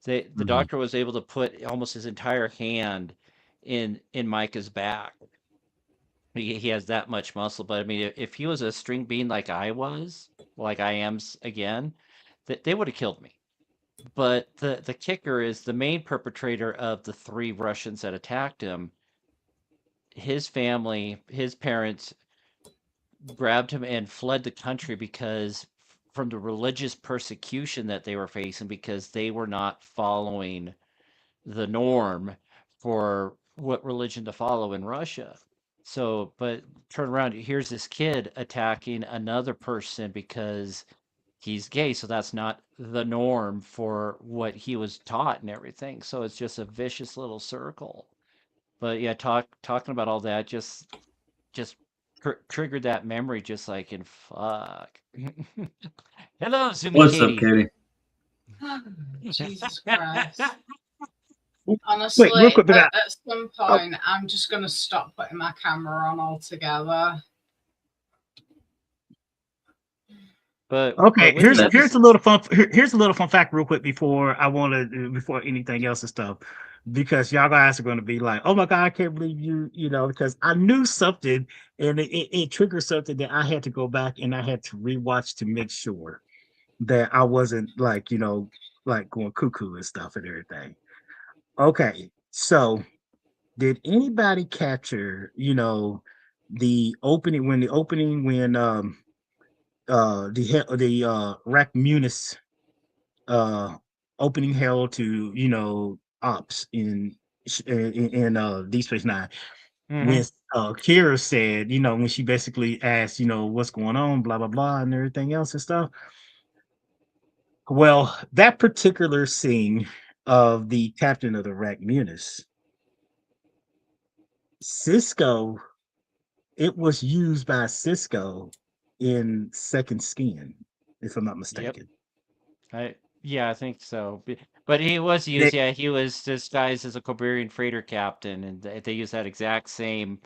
The doctor was able to put almost his entire hand in Micah's back. He has that much muscle, but I mean, if he was a string bean like I was, like I am again, that they would have killed me. But the kicker is the main perpetrator of the three Russians that attacked him. His family, his parents grabbed him and fled the country because from the religious persecution that they were facing because they were not following the norm for what religion to follow in Russia. So, but turn around, here's this kid attacking another person because he's gay. So that's not the norm for what he was taught and everything. So it's just a vicious little circle. But yeah, talking about all that just triggered that memory, just like in fuck. Hello, Zumi What's up, Katie. Katie? Jesus Christ. Wait, Honestly, real quick, at some point, I'm just going to stop putting my camera on altogether. okay. But with Here's the here's a little fun. Here's a little fun fact, real quick, before anything else and stuff, because y'all guys are going to be like, "Oh my god, I can't believe you know," because I knew something and it triggered something that I had to go back and I had to rewatch to make sure that I wasn't like like going cuckoo and stuff and everything. Okay, so did anybody capture the opening when the Rachmunus opening hell to ops in Deep Space Nine when Mhm. Kira said when she basically asked what's going on, blah blah blah, and everything else and stuff. Well, that particular scene of the captain of the Rachmunus, Cisco, it was used by Cisco in Second Skin, if I'm not Yep. mistaken. Yeah, I think so. But he was They, used, yeah, he was disguised as a Coberian freighter captain, and they used that exact same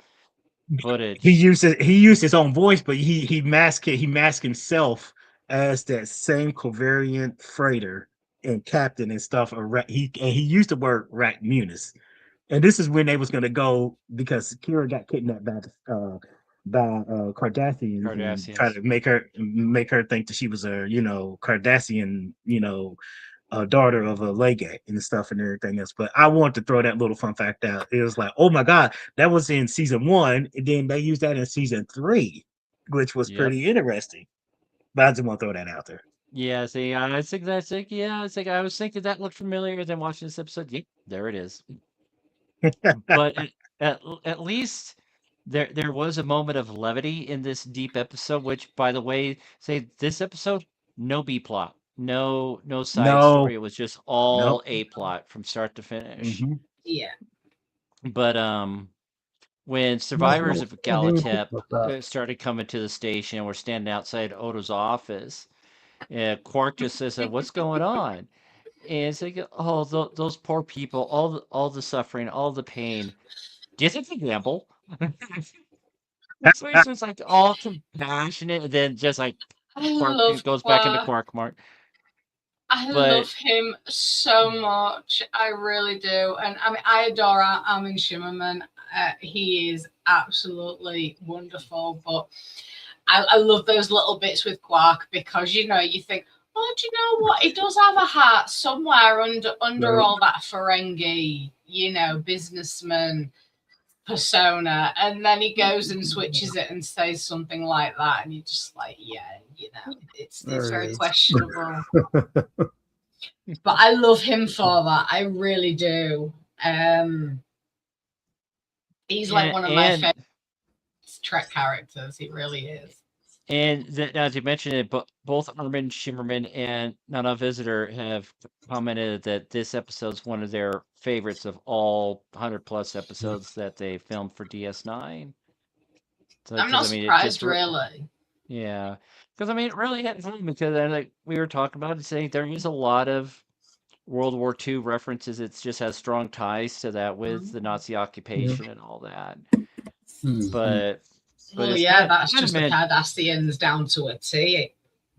footage. he used his own voice, but he masked himself as that same covariant freighter and captain and stuff. He used the word Rachmunus, and this is when they was going to go because Kira got kidnapped by Cardassians and try Cardassians. to make her think that she was a Cardassian daughter of a legate and stuff and everything else. But I want to throw that little fun fact out. It was like, oh my god, that was in season 1, and then they used that in season 3, which was Yep. pretty interesting. But I just want to throw that out there. Yeah, see, I think that's like, yeah, it's like I was thinking that looked familiar, then watching this episode, yep, there it is. But at least there was a moment of levity in this deep episode, which, by the way, say this episode, no B plot, no side story. No, It was just no. all A plot from start to finish. Mm-hmm. Yeah. But when survivors of I didn't think Gallitep about that. started coming to the station and we're standing outside Odo's office, Quark just says, "What's going on?" And it's like, oh, those poor people, all the suffering, all the pain. Do you think they gamble? So he's just like all compassionate, and then just like I Quark love goes back into Quark. Quark Mark. I But love him so much. I really do. And I mean, I adore Armin Shimmerman. He is absolutely wonderful. But I love those little bits with Quark because, you think, oh, do you know what? He does have a heart somewhere under all that Ferengi, businessman persona, and then he goes and switches it and says something like that, and you're just like, yeah, it's There he very is. questionable. But I love him for that. I really do. He's like one of my favorite Trek characters. He really is. And as you mentioned it, both Armin Shimmerman and Nana Visitor have commented that this episode's one of their favorites of all 100+ episodes that they filmed for DS9. So, I'm not surprised, really. Yeah, because I mean, it really had fun because like we were talking about it, saying there is a lot of World War II references. It just has strong ties to that with the Nazi occupation and all that. But well, yeah, that's just the Cardassians down to a T.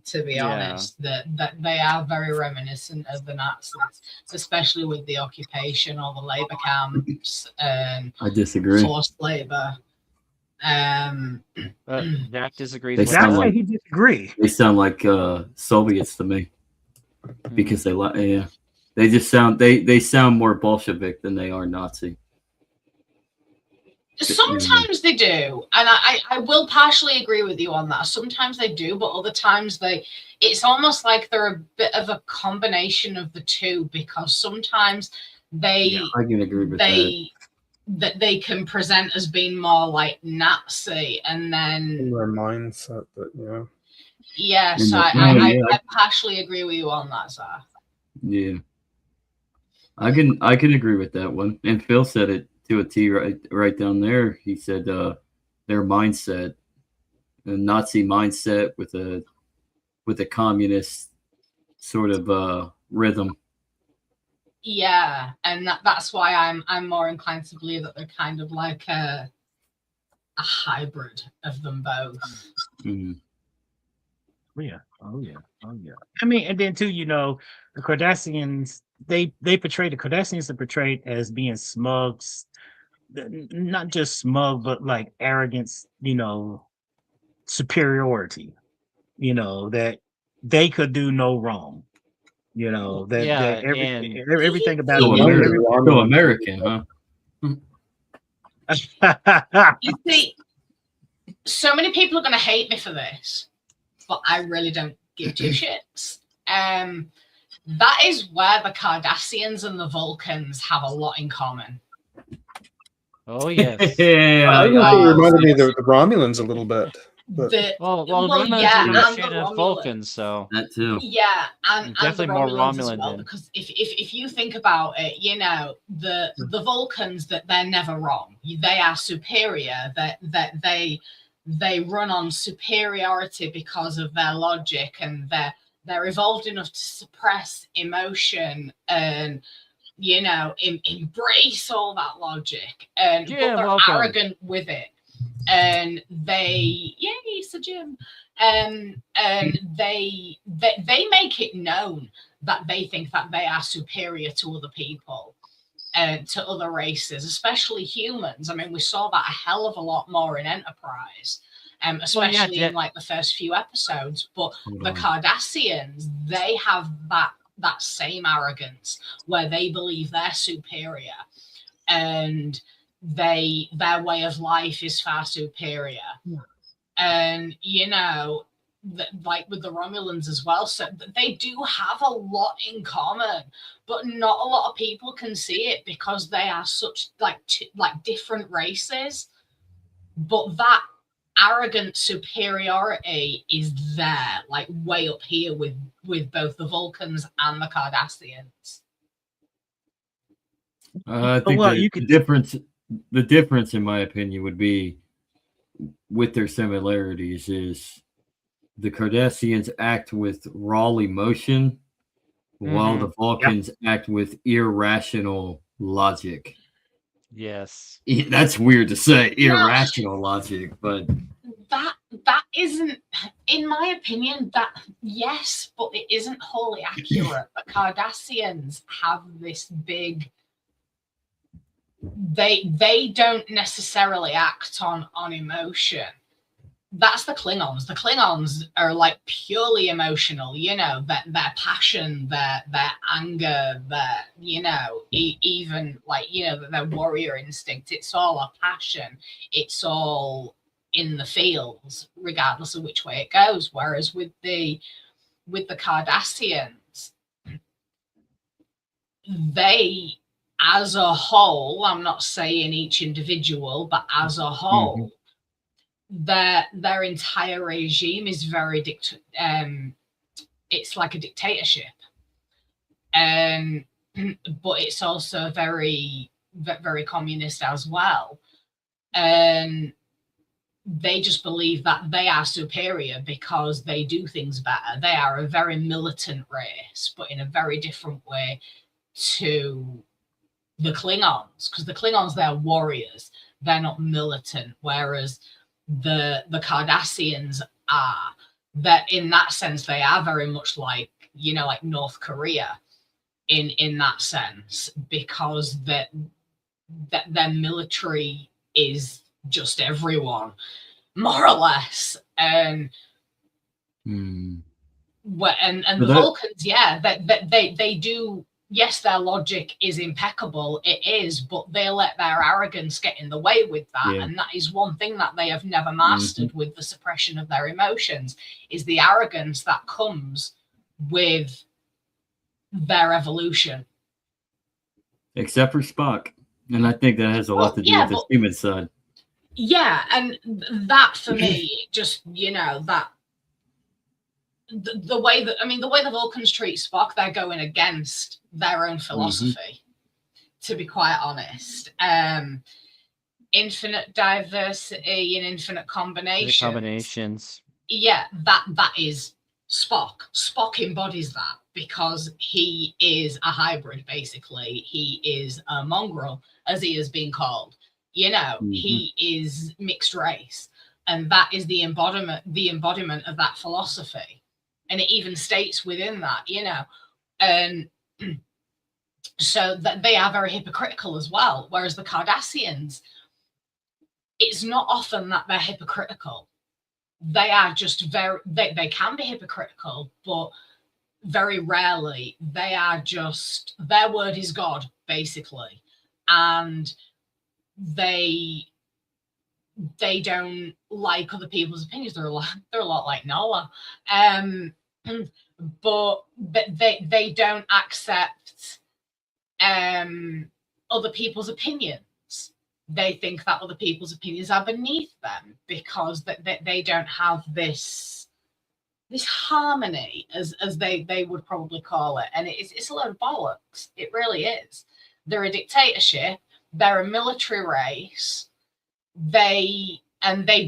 To be honest, that they are very reminiscent of the Nazis, especially with the occupation or the labor camps and I disagree. Forced labor. Jack disagrees. They with sound that. like he disagree. They sound like Soviets to me because they just sound they sound more Bolshevik than they are Nazi. Sometimes they do, and I will partially agree with you on that. Sometimes they do, but other times it's almost like they're a bit of a combination of the two, because sometimes I can agree with that they can present as being more like Nazi, and then in their mindset, but so I partially agree with you on that, sir. Yeah, I can agree with that one, and Phil said it to a T right down there. He said their mindset, a Nazi mindset with a communist sort of rhythm. Yeah, and that's why I'm more inclined to believe that they're kind of like a hybrid of them both. Mm-hmm. Oh yeah. I mean, and then too, the Cardassians, they portray the Cardassians are portrayed as being smug, not just smug, but like arrogance, superiority, that they could do no wrong. Everything about so American, huh? You see, so many people are going to hate me for this, but I really don't give two shits. That is where the Cardassians and the Vulcans have a lot in common. Oh yes. I think it reminded me of the Romulans a little bit. But Romulans Vulcans, so that too. Yeah, and definitely and more Romulans Romulan as well, because if you think about it, the Vulcans, that they're never wrong. They are superior. That they run on superiority because of their logic, and they're evolved enough to suppress emotion and embrace all that logic, but they're arrogant with it. And they Jim. And they make it known that they think that they are superior to other people and to other races, especially humans. I mean, we saw that a hell of a lot more in Enterprise, especially in like the first few episodes. But the Cardassians, they have that same arrogance where they believe they're superior, and their way of life is far superior. And like with the Romulans as well, so they do have a lot in common, but not a lot of people can see it because they are such like different races. But that arrogant superiority is there, like way up here with both the Vulcans and the Cardassians. I think the difference, in my opinion, would be with their similarities is the Cardassians act with raw emotion, while the Vulcans act with irrational logic. Yes. That's weird to say, irrational logic, but that isn't, in my opinion, yes, but it isn't wholly accurate. The Cardassians have this big, they don't necessarily act on emotion. that's the Klingons. The Klingons are like purely emotional, you know, their passion, their anger, their, you know, even like, you know, their warrior instinct. It's all a passion. It's all in the fields, regardless of which way it goes. Whereas with the Cardassians, they, as a whole, I'm not saying each individual, but as a whole, their entire regime is very it's like a dictatorship, but it's also very communist as well, and they just believe that they are superior because they do things better. They are a very militant race, but in a very different way to the Klingons, because the Klingons, they're warriors, they're not militant, whereas the Cardassians are. That in that sense, they are very much like, you know, like North Korea in that sense, because that their military is just everyone, more or less. And and the Vulcans, yeah, they do. Yes, their logic is impeccable. It is, but they let their arrogance get in the way with that. Yeah. And that is one thing that they have never mastered with the suppression of their emotions, is the arrogance that comes with their evolution. Except for Spock. And I think that has a lot to do with the human side. Yeah, and that for me, just, you know, that the way that, I mean, the way the Vulcans treat Spock, they're going against their own philosophy, to be quite honest. Infinite diversity and infinite combinations. Yeah, that is Spock. Spock embodies that because he is a hybrid, basically. He is a mongrel, as he has been called. You know, he is mixed race. And that is the embodiment of that philosophy. And it even states within that, you know, and so that they are very hypocritical as well. Whereas the Cardassians, it's not often that they're hypocritical. They are just they can be hypocritical, but very rarely. They are just, their word is God, basically. And they don't like other people's opinions. They're a lot like Noah. But they don't accept other people's opinions. They think that other people's opinions are beneath them because they don't have this harmony, as they would probably call it. And it's a load of bollocks. It really is. They're a dictatorship. They're a military race. They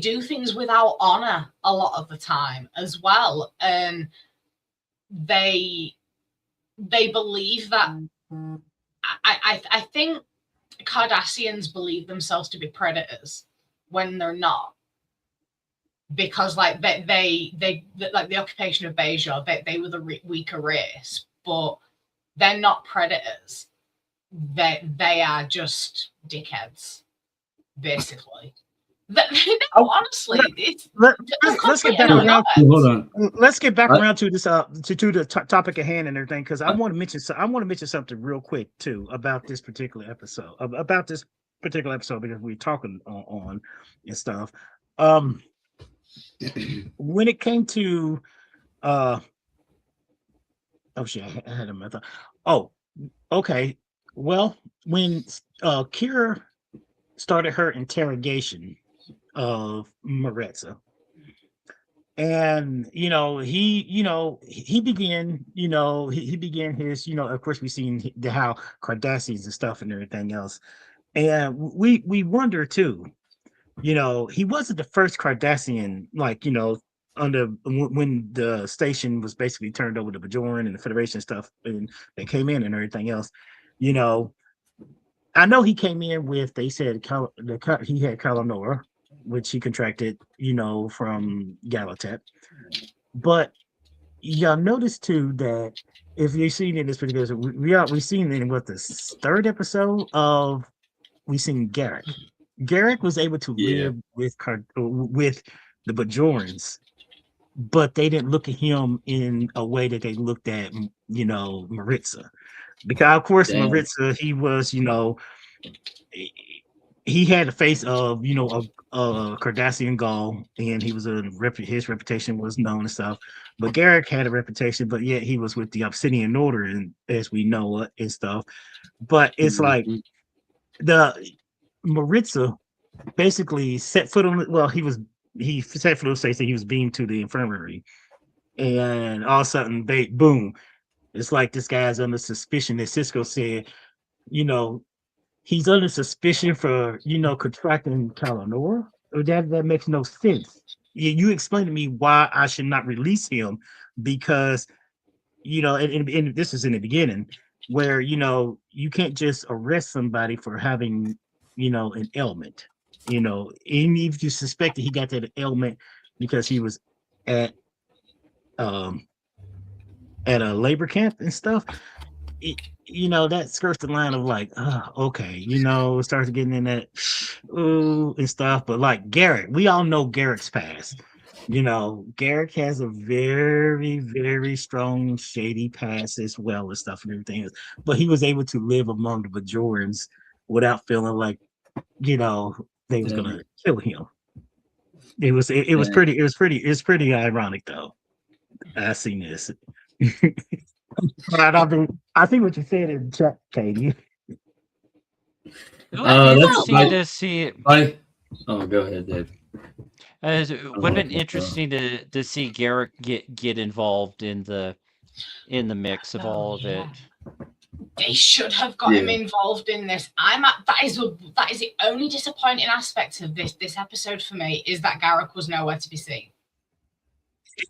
do things without honor a lot of the time as well. And they believe that, I think Cardassians believe themselves to be predators when they're not, because like they like the occupation of Bajor, they were the weaker race, but they're not predators. They are just dickheads, basically. Honestly, let's get back around. Hold on. Let's get back around to this to the topic at hand and everything, because I want to mention something real quick too about this particular episode. Because we're talking on and stuff. When it came to oh shit, I had a method. Oh, okay. Well, when Kira started her interrogation of Maritza, and he began his, of course we've seen how Cardassians and stuff and everything else, and we wonder too, he wasn't the first Cardassian, like, under when the station was basically turned over to Bajoran and the Federation stuff, and they came in and everything else. I know he came in with, they said he had Kalanora, which he contracted, from Gallitep. But y'all notice too that if you've seen in this particular, we've seen in the third episode of, we've seen Garrick. Garrick was able to live with the Bajorans, but they didn't look at him in a way that they looked at, Maritza. Because of course, Damn. Maritza, he was, he had the face of, a Cardassian Gaul, and he was his reputation was known and stuff. But Garrick had a reputation, but yet he was with the Obsidian Order, and as we know it and stuff. But it's like the Maritza basically set foot on. Well, he set foot on the stage, he was beamed to the infirmary, and all of a sudden, boom! It's like this guy's under suspicion. That Cisco said, he's under suspicion for, contracting Kalanor. That makes no sense. You explain to me why I should not release him, because, and this is in the beginning, where, you can't just arrest somebody for having, an ailment. Even if you suspect that he got that ailment because he was at a labor camp and stuff, that skirts the line of like, okay, starts getting in that ooh and stuff. But like Garrick, we all know Garrick's past. Garrick has a very, very strong shady past as well and stuff and everything else. But he was able to live among the Bajorans without feeling like, they was gonna kill him. It was pretty ironic though. I seen this. But I think what you said in chat, Katie. Interesting to see. Oh, go ahead, Dave. It would have been interesting to see Garrick get involved in the mix of all of it. They should have got him involved in this. That is the only disappointing aspect of this episode for me, is that Garrick was nowhere to be seen.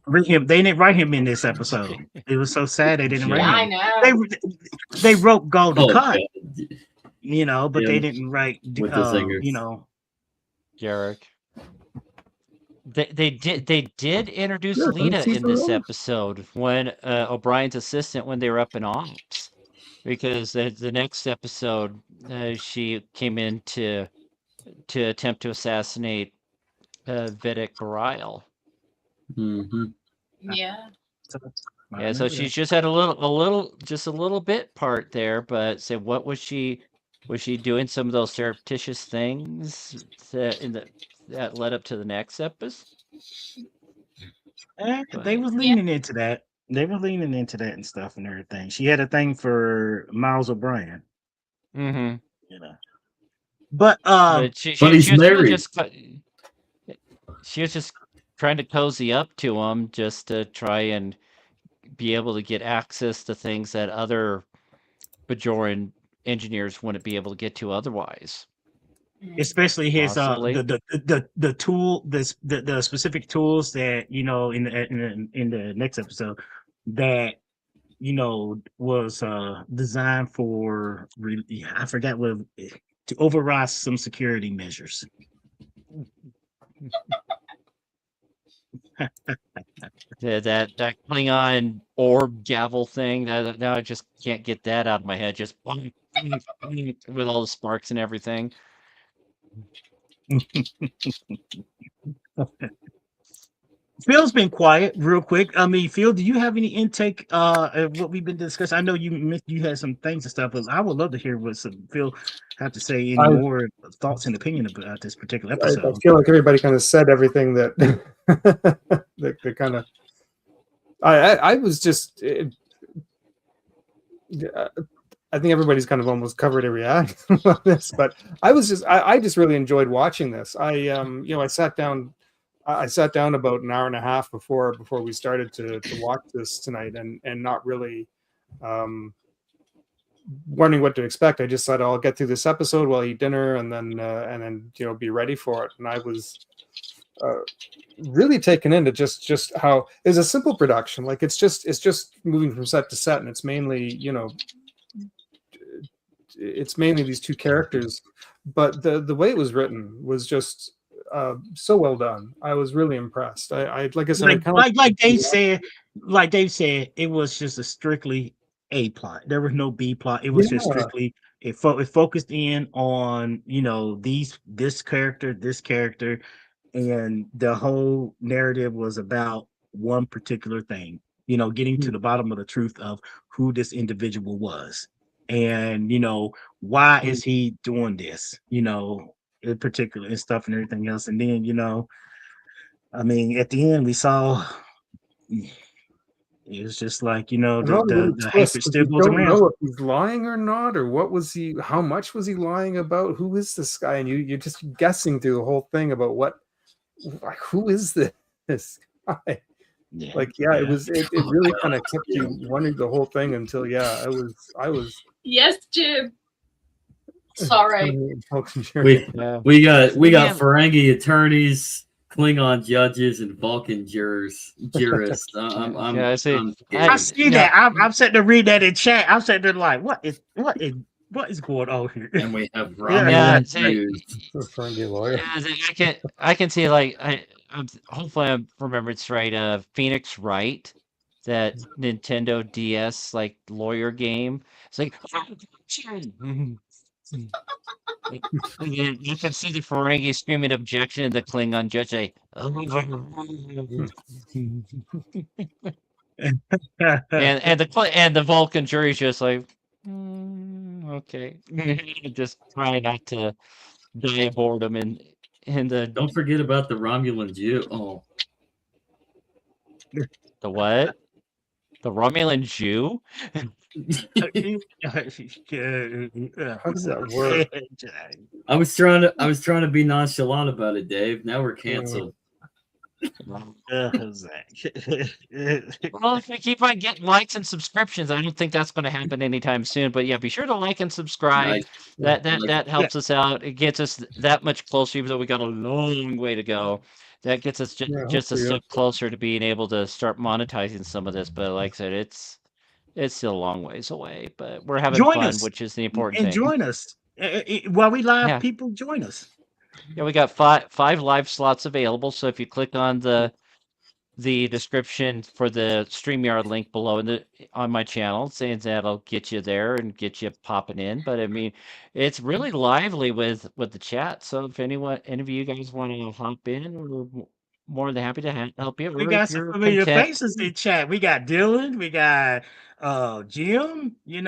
They didn't write him in this episode. It was so sad they didn't write him. I know. They wrote Gul Darheel, God. but they didn't write with the singers. Garrick. They did introduce Lita in this episode when O'Brien's assistant, when they were up in ops, because the next episode she came in to attempt to assassinate Vedic Darheel. Mm-hmm. Yeah. Yeah, so she's just had a little bit part there, but say, what was she doing some of those surreptitious things that led up to the next episode? They was leaning into that. They were leaning into that and stuff and everything. She had a thing for Miles O'Brien. Mm-hmm. But he's married. She was just trying to cozy up to him, just to try and be able to get access to things that other Bajoran engineers wouldn't be able to get to otherwise. Especially his the tool, the specific tools that in the next episode that was designed for, I forgot what, to override some security measures. Yeah, that Klingon orb gavel thing. Now I just can't get that out of my head. Just with all the sparks and everything. Phil's been quiet, real quick. I mean, Phil, do you have any intake of what we've been discussing? I know you had some things and stuff, but I would love to hear what Phil have to say. Any more thoughts and opinion about this particular episode? I feel like everybody kind of said everything that that kind of. I was just. I think everybody's kind of almost covered every act on this, but I just really enjoyed watching this. I sat down about an hour and a half before we started to watch this tonight, and not really wondering what to expect. I just thought, I'll get through this episode while I eat dinner, and then be ready for it. And I was really taken into just how it's a simple production. Like it's just moving from set to set, and it's mainly these two characters, but the way it was written was just so well done. I was really impressed. I like I said, like Dave said, it was just a strictly A plot. There was no B plot. It was just strictly it focused in on this character, and the whole narrative was about one particular thing, getting to the bottom of the truth of who this individual was, and why is he doing this, in particular, and stuff and everything else. And then I mean, at the end we saw it was just like the hatred still You goes don't around. know if he's lying or not, or what was he? How much was he lying about? Who is this guy? And you're just guessing through the whole thing about who is this guy? It was. It really kind of kept you wondering the whole thing until I was. Yes, Jim. Sorry. We got Ferengi attorneys, Klingon judges, and Vulcan jurists. I see that. I'm sitting to read that in chat. I'm sitting there like, what is going on here? And we have Ferengi lawyer. I can see, like, hopefully I'm remembering straight. Phoenix Wright, that Nintendo DS like lawyer game. It's like. You can see the Ferengi screaming objection, and the Klingon judge say, and the Vulcan jury's just like, okay, just try not to die of boredom. And don't forget about the Romulan Jew. Oh, the what? The Romulan Jew? How does that work? I was trying to be nonchalant about it, Dave. Now we're canceled. Well, if we keep on getting likes and subscriptions, I don't think that's going to happen anytime soon. But yeah, be sure to like and subscribe. That helps us out. It gets us that much closer, even though we got a long way to go. That gets us just a step closer to being able to start monetizing some of this. But like I said, it's still a long ways away. But we're having fun, which is the important thing. And join us while we live. People join us. Yeah, we got five live slots available. So if you click on the description for the StreamYard link below on my channel, saying that'll get you there and get you popping in. But I mean, it's really lively with the chat. So if any of you guys want to hop in, we're more than happy to help you. We got some familiar faces in chat. We got Dylan. We got Jim. We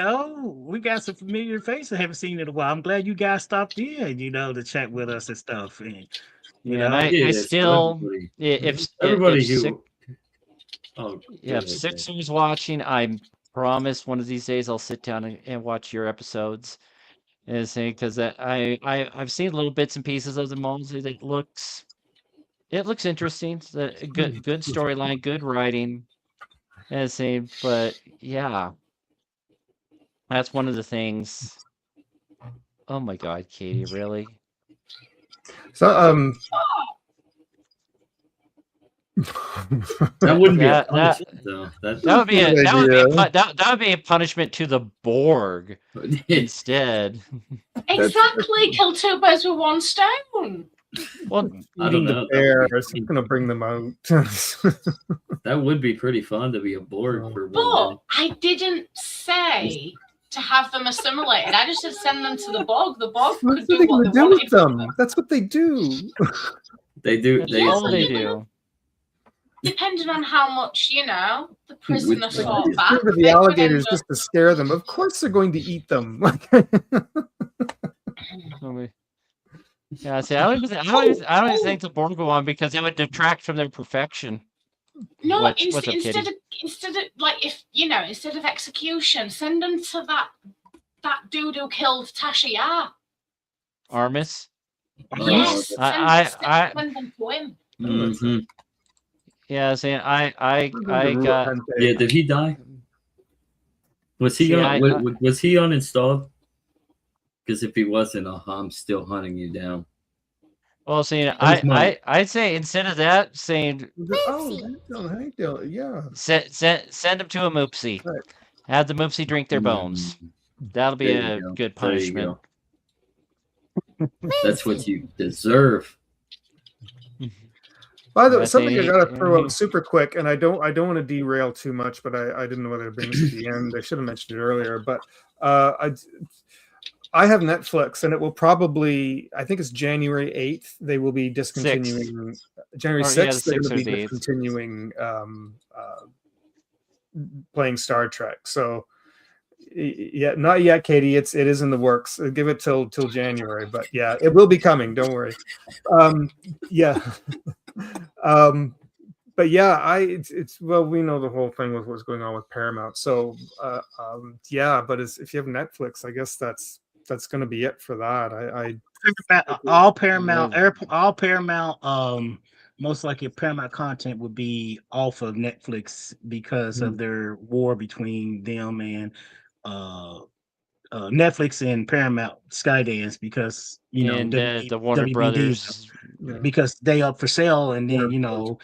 got some familiar faces I haven't seen in a while. I'm glad you guys stopped in, to chat with us and stuff. And I still, if Sixer's watching, I promise one of these days I'll sit down and watch your episodes. Because I've seen little bits and pieces of them all. It looks interesting. It's a good storyline, good writing. But yeah, that's one of the things. Oh my God, Katie, really? So that wouldn't be a punishment, though. That would be a punishment to the Borg instead. Exactly, kill two birds with one stone. Well, I don't know. It's going to bring them out. That would be pretty fun to be a Borg for one But I didn't say to have them assimilated. I just said send them to the Borg. The Borg could do what they wanted with them. That's what they do. They do. They do. Depending on how much, the prisoner fought back. The alligators just to scare them. Of course they're going to eat them. Yeah, see, I don't even think the Borg go on because it would detract from their perfection. No, instead of instead of execution, send them to that dude who killed Tasha Yar. Armis? Yes, send them to him. Mm-hmm. Yeah, see, I got. Yeah, did he die? Was he was he uninstalled? Because if he wasn't, I'm still hunting you down. Well, see, I'd say instead of that, saying, yeah, send them to a Moopsie. Right. Have the Moopsie drink their bones. That'll be a good punishment. That's what you deserve. By the way, something I gotta throw out super quick, and I don't want to derail too much, but I didn't know whether to bring this at the end. I should have mentioned it earlier, but I have Netflix, and it will probably, I think it's January 8th, they will be discontinuing. January Or, 6th, yeah, the they're 6th going or to be the 8th. discontinuing playing Star Trek. So, yeah, not yet, Katie. It is in the works. Give it till January, but yeah, it will be coming. Don't worry. Yeah. But yeah, it's well, we know the whole thing with what's going on with Paramount. So yeah, but if you have Netflix, I guess that's going to be it for that. all Paramount most likely Paramount content would be off of Netflix because of their war between them and Netflix and Paramount Skydance, because And the Warner WBD, Brothers. because they up for sale, and then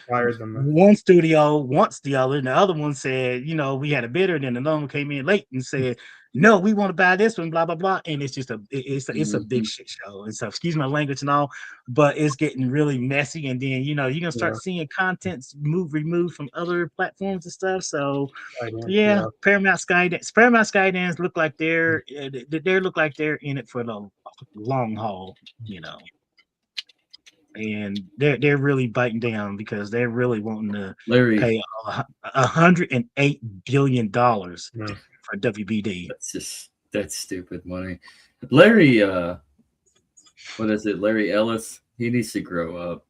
fired them. one studio wants the other, and the other one said, we had a bidder, and then another one came in late and said, no, we want to buy this one, blah blah blah, and it's just it's a big shit show. And so, excuse my language and all, but it's getting really messy, and then you're gonna start seeing contents removed from other platforms and stuff. So yeah, Paramount Skydance look like they look like they're in it for the long haul, and they're really biting down because they're really wanting to pay $108 billion for WBD. That's stupid money. Larry, what is it? Larry Ellis. He needs to grow up.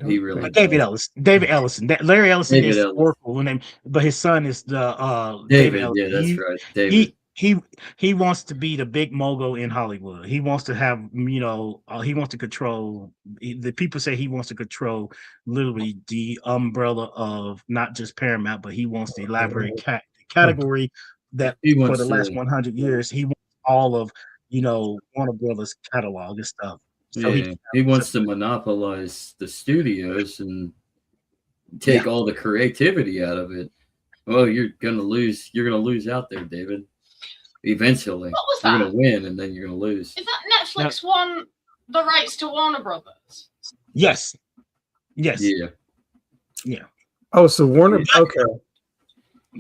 He really. David Ellison. Larry Ellison is Oracle name, but his son is the David Ellison. Yeah, that's right. David. He wants to be the big mogul in Hollywood. He wants to have, he wants to control. The people say he wants to control literally the umbrella of not just Paramount, but he wants the elaborate category that for the last 100 years he wants all of Warner Brothers catalog and stuff. So he wants to monopolize the studios and take all the creativity out of it. Well, you're gonna lose. You're gonna lose out there, David. Eventually, what was that? You're gonna win, and then you're gonna lose. Is that Netflix won the rights to Warner Brothers? Yes. Yeah. Oh, so Warner. Okay.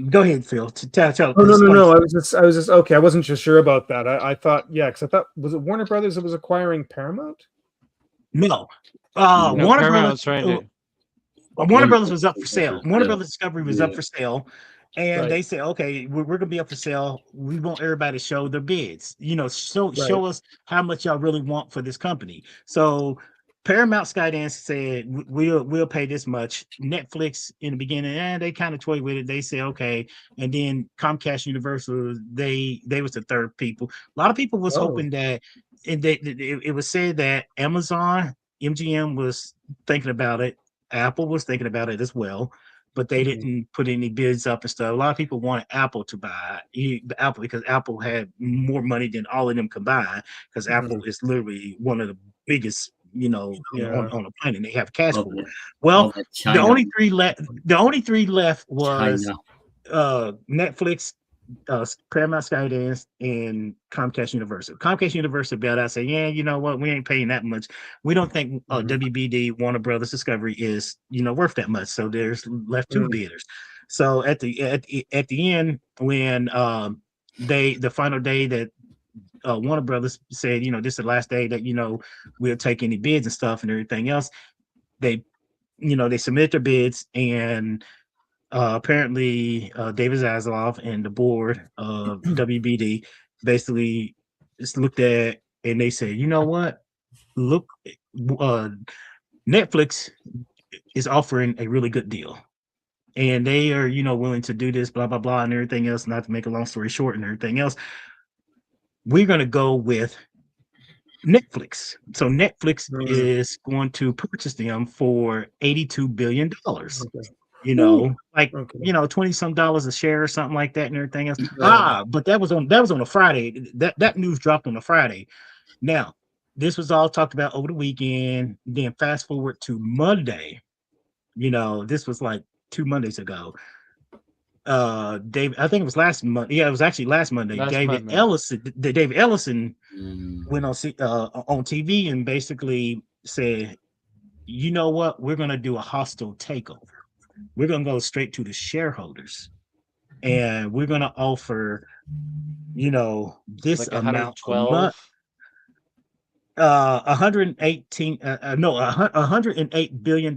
Go ahead, Phil. Tell. Oh, no. I was just okay. I wasn't just sure about that. I thought, because I thought, was it Warner Brothers that was acquiring Paramount? No. Warner Paramount Brothers. Warner Brothers was up for sale. Warner Brothers Discovery was up for sale. And they said, okay, we're going to be up for sale. We want everybody to show their bids. Show us how much y'all really want for this company. So Paramount Skydance said, we'll pay this much. Netflix in the beginning, and they kind of toyed with it. They said, okay. And then Comcast Universal, they was the third people. A lot of people was hoping that, and it was said that Amazon, MGM was thinking about it. Apple was thinking about it as well, but they didn't put any bids up and stuff. A lot of people wanted Apple to buy Apple because Apple had more money than all of them combined, because Apple is literally one of the biggest, on the planet. They have cash flow. Well, the only three left was Netflix, Paramount Skydance, and Comcast Universal. Comcast Universal bailed out, say, you know what, we ain't paying that much. We don't think WBD, Warner Brothers Discovery, is worth that much. So there's left two bidders. So at the end, when the final day that Warner Brothers said, this is the last day that we'll take any bids and stuff and everything else, they submitted their bids, and apparently David Zaslav and the board of WBD basically just looked at and they said, you know what? Look, Netflix is offering a really good deal. And they are, willing to do this, blah, blah, blah, and everything else. Not to make a long story short and everything else. We're going to go with Netflix. So Netflix is going to purchase them for $82 billion. Okay. 20 some dollars a share or something like that and everything else. But that was on a Friday. That news dropped on a Friday. Now, this was all talked about over the weekend. Then fast forward to Monday. This was like 2 Mondays ago. Dave, I think it was last Monday. Yeah, it was actually last Monday. David Ellison went on TV and basically said, you know what? We're going to do a hostile takeover. We're going to go straight to the shareholders, and we're going to offer, this like amount a month. 118 no, $108 billion,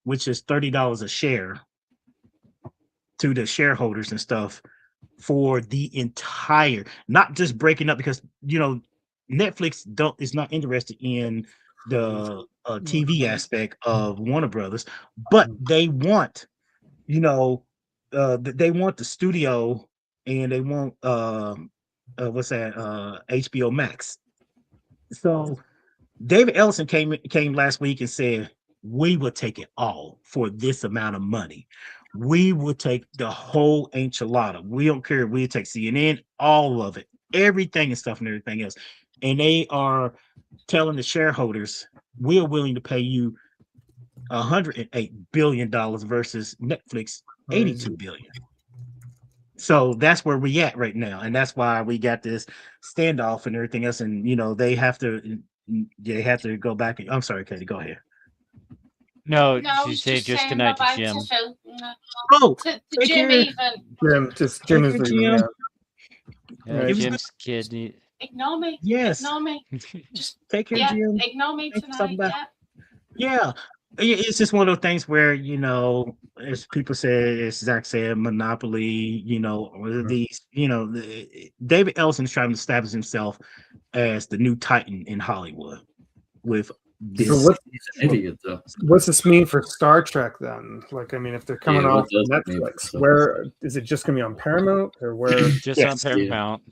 which is $30 a share to the shareholders and stuff for the entire, not just breaking up, because Netflix is not interested in the TV aspect of Warner Brothers, but they want they want the studio, and they want what's that, HBO Max. So David Ellison came last week and said, we will take it all for this amount of money. We will take the whole enchilada. We don't care. We'll take CNN, all of it, everything and stuff and everything else. And they are telling the shareholders, we're willing to pay you $108 billion versus Netflix $82 billion. So that's where we at right now. And that's why we got this standoff and everything else. And they have to go back. I'm sorry, Katie, go ahead. No, No, I she was said just just saying good night to bye-bye Jim. to Phil. Oh, To take Jim care. even. Jim is Take care, leaving. Jim. Yeah. Yeah, It was Jim's kid. Ignore me. Yes. Ignore me. Just Take care, yeah, Jim. ignore me Thanks for stopping tonight. by. Yeah. Yeah, it's just one of those things where as people say, as Zach said, monopoly. Or these. David Ellison's trying to establish himself as the new Titan in Hollywood with this. So He's an idiot, though. what's this mean for Star Trek then? Like, I mean, if they're coming Yeah, off what does it mean for Netflix, Star where is it just going to be on Paramount or where? Just on Yes. Paramount.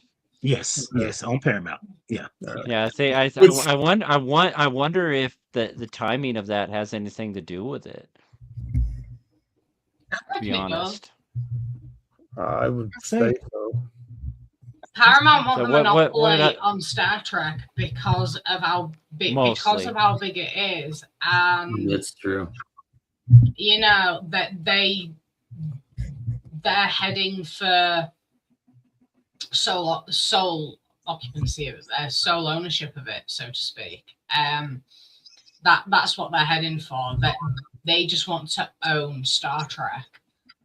Yes, on Paramount. Yeah. Yeah, I Which- wonder if the timing of that has anything to do with it. To be honest. I would Say- say so. Paramount want So the what monopoly on Star Trek because of how big Mostly. it is, and That's true. that they're heading for sole occupancy of it, sole ownership of it, so to speak. That's what they're heading for. That they just want to own Star Trek,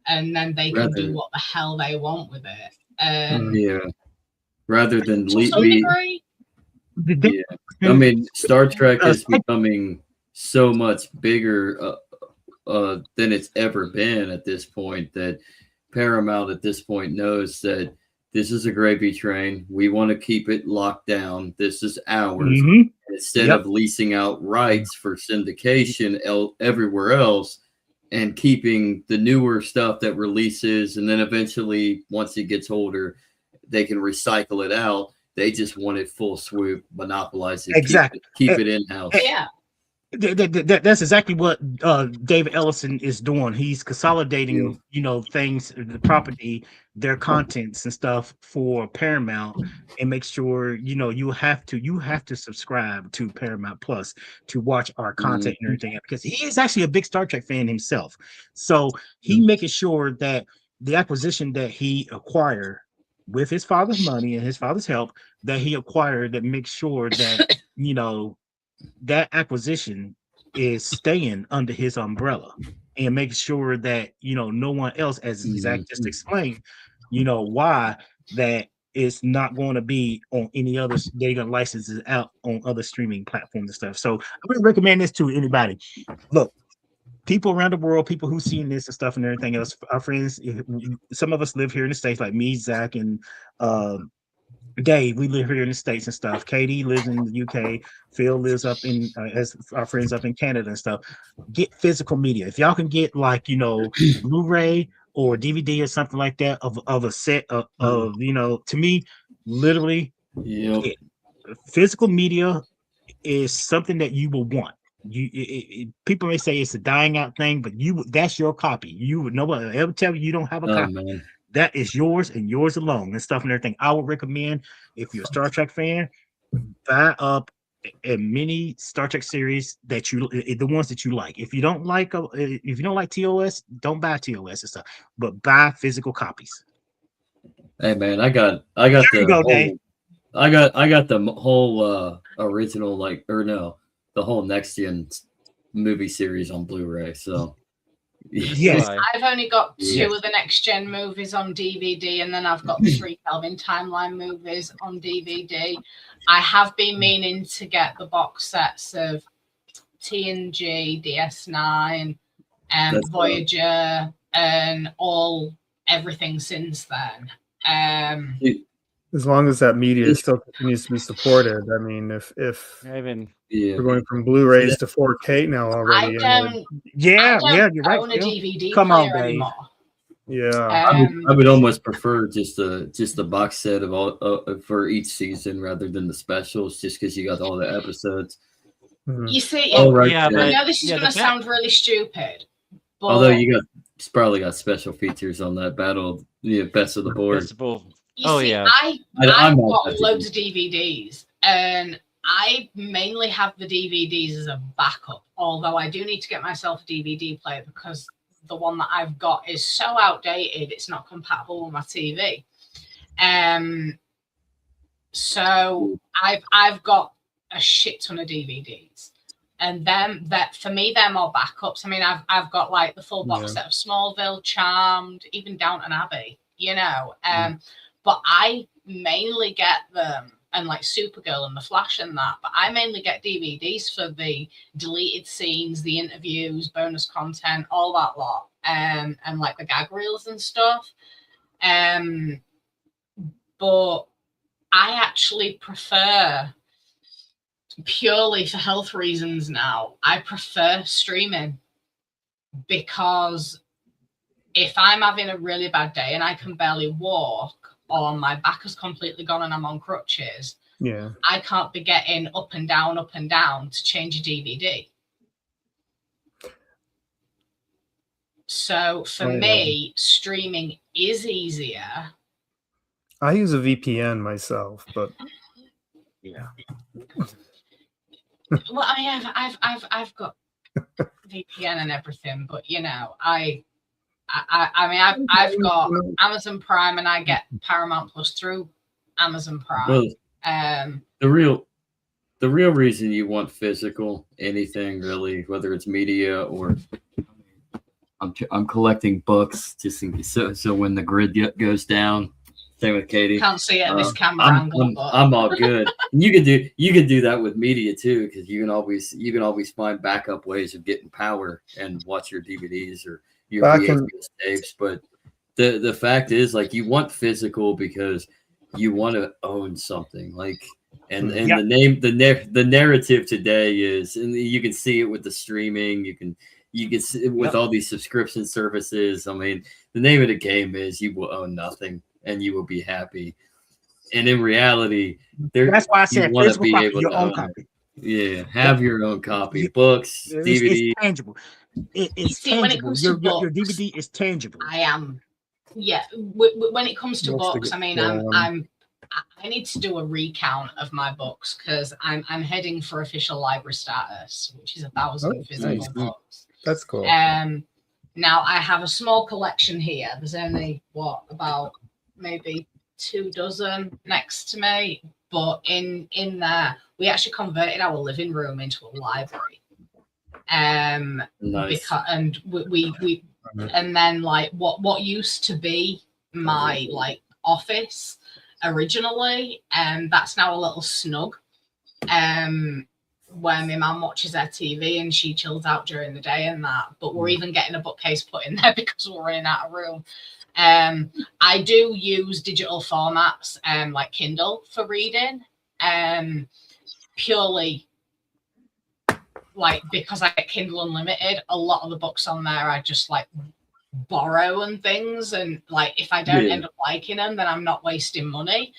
and then they can do what the hell they want with it. Yeah. Rather than To some degree. yeah. I mean, Star Trek is becoming so much bigger than it's ever been at this point, that Paramount at this point knows that this is a gravy train. We want to keep it locked down. This is ours. Mhm. Instead of leasing out rights for syndication everywhere else and keeping the newer stuff that releases, and then eventually, once it gets older, they can recycle it out. They just want it full swoop, monopolize it, Exactly. keep it in-house. Yeah. That's exactly what David Ellison is doing. He's consolidating, things, the property, their contents and stuff for Paramount, and make sure you have to subscribe to Paramount Plus to watch our content and everything, because he is actually a big Star Trek fan himself. So he making sure that the acquisition that he acquired with his father's money and his father's help, that he acquired, that makes sure that that acquisition is staying under his umbrella, and make sure that no one else, as Zach just explained, why that is not going to be on any other. They're going to license it out on other streaming platforms and stuff. So I would recommend this to anybody. Look, people around the world, people who seen this and stuff and everything else, our friends, some of us live here in the States, like me, Zach, and Dave, we live here in the States and stuff. Katie lives in the UK. Phil lives up in, as our friends up in Canada and stuff. Get physical media. If y'all can get Blu-ray or DVD or something like that of a set of to me, literally, physical media is something that you will want. People may say it's a dying out thing, but that's your copy. Nobody ever tell you don't have a copy. Man. That is yours and yours alone and stuff and everything. I would recommend, if you're a Star Trek fan, buy up a mini Star Trek series that the ones that you like. If you don't like TOS, don't buy TOS and stuff, but buy physical copies. Hey man, I got the whole original, the whole Next Gen movie series on Blu-ray. So Yes. Why? I've only got 2 Yes. of the Next Gen movies on DVD, and then I've got the 3 Kelvin Timeline movies on DVD. I have been meaning to get the box sets of TNG, DS9, and That's Voyager, and everything since then. As long as that media still continues to be supported. I mean, if Even yeah. we're going from Blu-rays to 4K now already, I and don't Yeah, you're right. own a Phil. DVD Come on, player Dave. anymore. yeah, I would almost prefer just the box set of all for each season rather than the specials, just because you got all the episodes. Mhm. You see, Oh, right. yeah, I but know this is yeah, going to sound really stupid, but Although it's probably got special features on that best of the board. Festival. you Oh see, yeah. I've I'm not got that loads of DVDs, and I mainly have the DVDs as a backup. Although I do need to get myself a DVD player because the one that I've got is so outdated; it's not compatible with my TV. So I've got a shit ton of DVDs, and that for me they're more backups. I mean, I've got like the full box set of Smallville, Charmed, even Downton Abbey, but I mainly get them, and like Supergirl and The Flash and that, but I mainly get DVDs for the deleted scenes, the interviews, bonus content, all that lot, and like the gag reels and stuff. But I actually prefer, purely for health reasons now, I prefer streaming, because if I'm having a really bad day and I can barely walk, or my back has completely gone and I'm on crutches, yeah. I can't be getting up and down to change a DVD. So for me, streaming is easier. I use a VPN myself, but Yeah. Well, I mean, I've got VPN and everything, but I've got Amazon Prime, and I get Paramount Plus through Amazon Prime. Well, the real reason you want physical anything, really, whether it's media or I'm collecting books just so when the grid goes down. Same with Katie. Can't see it in this camera angle, but I'm all good. You can do that with media too, because you can always find backup ways of getting power and watch your DVDs or your VHS tapes. But the fact is, like, you want physical because you want to own something. Like, and the narrative today is, and you can see it with the streaming. You can see it with all these subscription services. I mean, the name of the game is you will own nothing and you will be happy. And in reality, that's why I said physical copy, your own copy. Yeah, have your own copy. Books, DVD. It's tangible. It's see, tangible. when it comes your to books, DVD is tangible. I am. Yeah, when it comes to books, I mean, I need to do a recount of my books, because I'm heading for official library status, which is 1,000 physical books. That's cool. Now I have a small collection here. There's only about maybe 2 dozen next to me, but in there we actually converted our living room into a library. Nice. Because, and we and then like what used to be my like office originally, that's now a little snug, where my mum watches her TV and she chills out during the day and that. But we're even getting a bookcase put in there because we're running out of room. I do use digital formats, like Kindle, for reading, purely like because I get Kindle Unlimited. A lot of the books on there I just like borrow and things, and like if I don't end up liking them, then I'm not wasting money,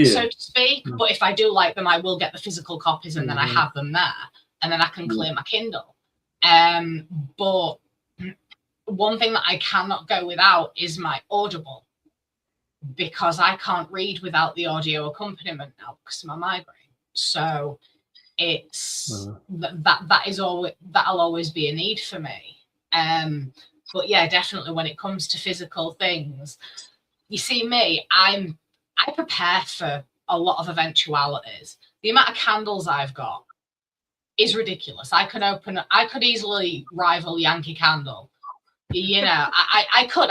so to speak. But if I do like them, I will get the physical copies, and then I have them there, and then I can clear my Kindle. But one thing that I cannot go without is my Audible, because I can't read without the audio accompaniment now because of my migraine. So it's that'll always be a need for me. But yeah, definitely when it comes to physical things, you see me, I prepare for a lot of eventualities. The amount of candles I've got is ridiculous. I could easily rival Yankee Candle You know, I could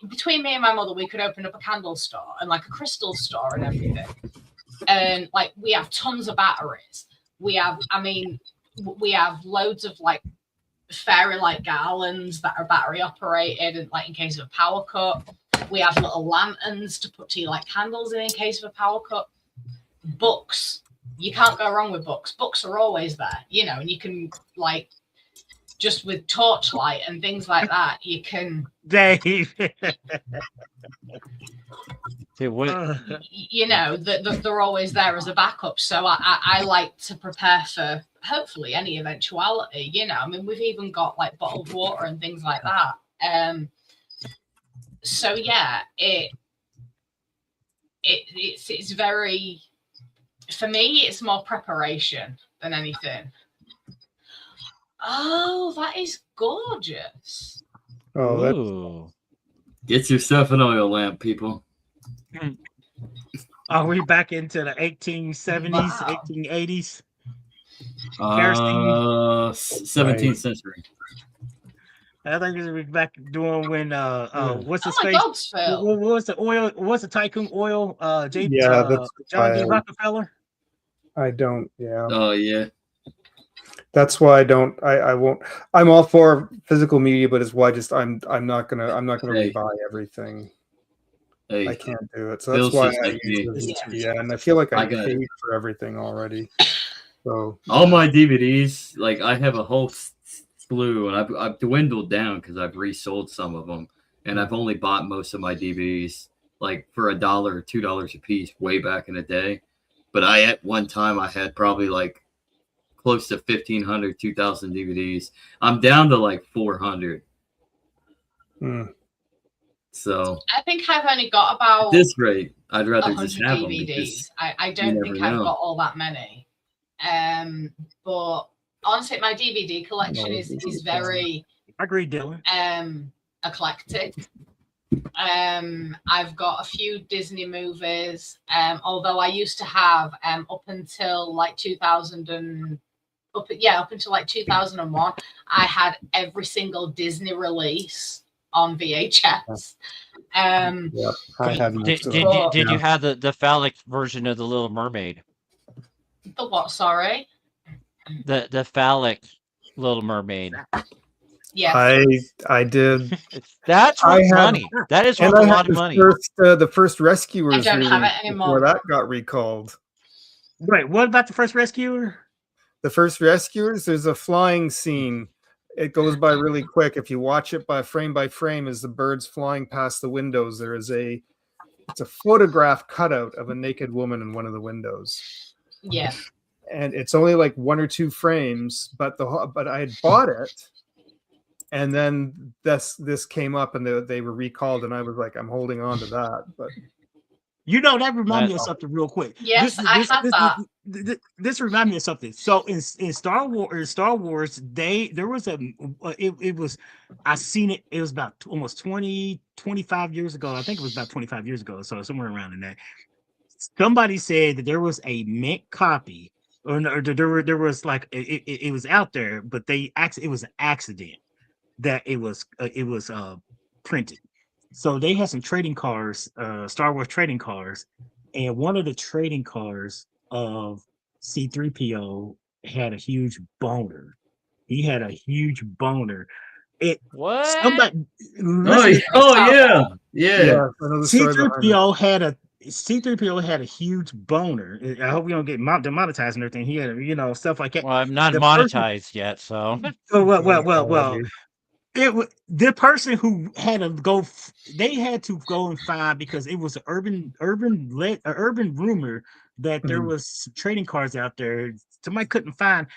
between me and my mother, we could open up a candle store and like a crystal store and everything. And like we have tons of batteries. We have loads of like fairy light garlands that are battery operated, and like in case of a power cut. We have little lanterns to put tea light candles in case of a power cut. Books, you can't go wrong with books. Books are always there, you know, and you can like just with torchlight and things like that, you can. Dave. You know, they're always there as a backup. So I like to prepare for hopefully any eventuality. You know, I mean, we've even got like bottled water and things like that. So yeah, it's very, for me, it's more preparation than anything. Oh, that is gorgeous. Oh, get yourself an oil lamp, people. Are we back into the 1870s, Wow. 1880s? 17th century. I think we're back doing when what's his Oh my face? God, Phil. What was the oil? What's the tycoon oil? that's John D. why Rockefeller. I don't. Yeah, Oh yeah. that's why I don't. I won't. I'm all for physical media, but it's why I'm not gonna Hey. rebuy everything. Hey, I can't do it. So Phil's that's why just I like me. use yeah, and I feel like I I got paid for everything already. So all my DVDs, like I have a whole slew, and I've dwindled down because I've resold some of them, and I've only bought most of my DVDs like for $1 or $2 a piece way back in the day. But at one time I had probably like close to 1,500, 2,000 DVDs. I'm down to like 400. So I think I've only got about at this rate, I'd rather 100 just have them. DVDs. Because I don't think I've know. got all that many. But honestly, my DVD collection is very I agree, Dylan. eclectic. I've got a few Disney movies. Although I used to have up until like 2001, I had every single Disney release on VHS. yeah, I have most of them. Did you have the phallic version of the Little Mermaid? The what? Sorry. The phallic Little Mermaid. Yes. I did. That's worth money. That is worth a lot of money. The first Rescuers. I don't have it anymore. Before that got recalled. Right. What about the first Rescuer? The first Rescuers. There's a flying scene. It goes by really quick. If you watch it by frame as the birds flying past the windows, it's a photograph cutout of a naked woman in one of the windows. Yeah. And it's only like 1 or 2 frames, but I had bought it, and then this came up and they were recalled, and I was like, I'm holding on to that. But you know, that reminded me of something real quick. Yes, I had that. This reminded me of something. So in Star Wars, there was I seen it. It was about almost 25 years ago. I think it was about 25 years ago. So somewhere around in that. Somebody said that there was a mint copy, or there was like it was out there, but it was an accident that it was printed. So they had some trading cards, Star Wars trading cards, and one of the trading cards of C-3PO had a huge boner. He had a huge boner. What? Somebody, Yeah. C-3PO had a huge boner. I hope we don't get demonetized and everything. He had, stuff like that. Well, I'm not monetized yet, so. Well. The person who had to go, they had to go and find, because it was an urban rumor that there was trading cards out there. Somebody couldn't find.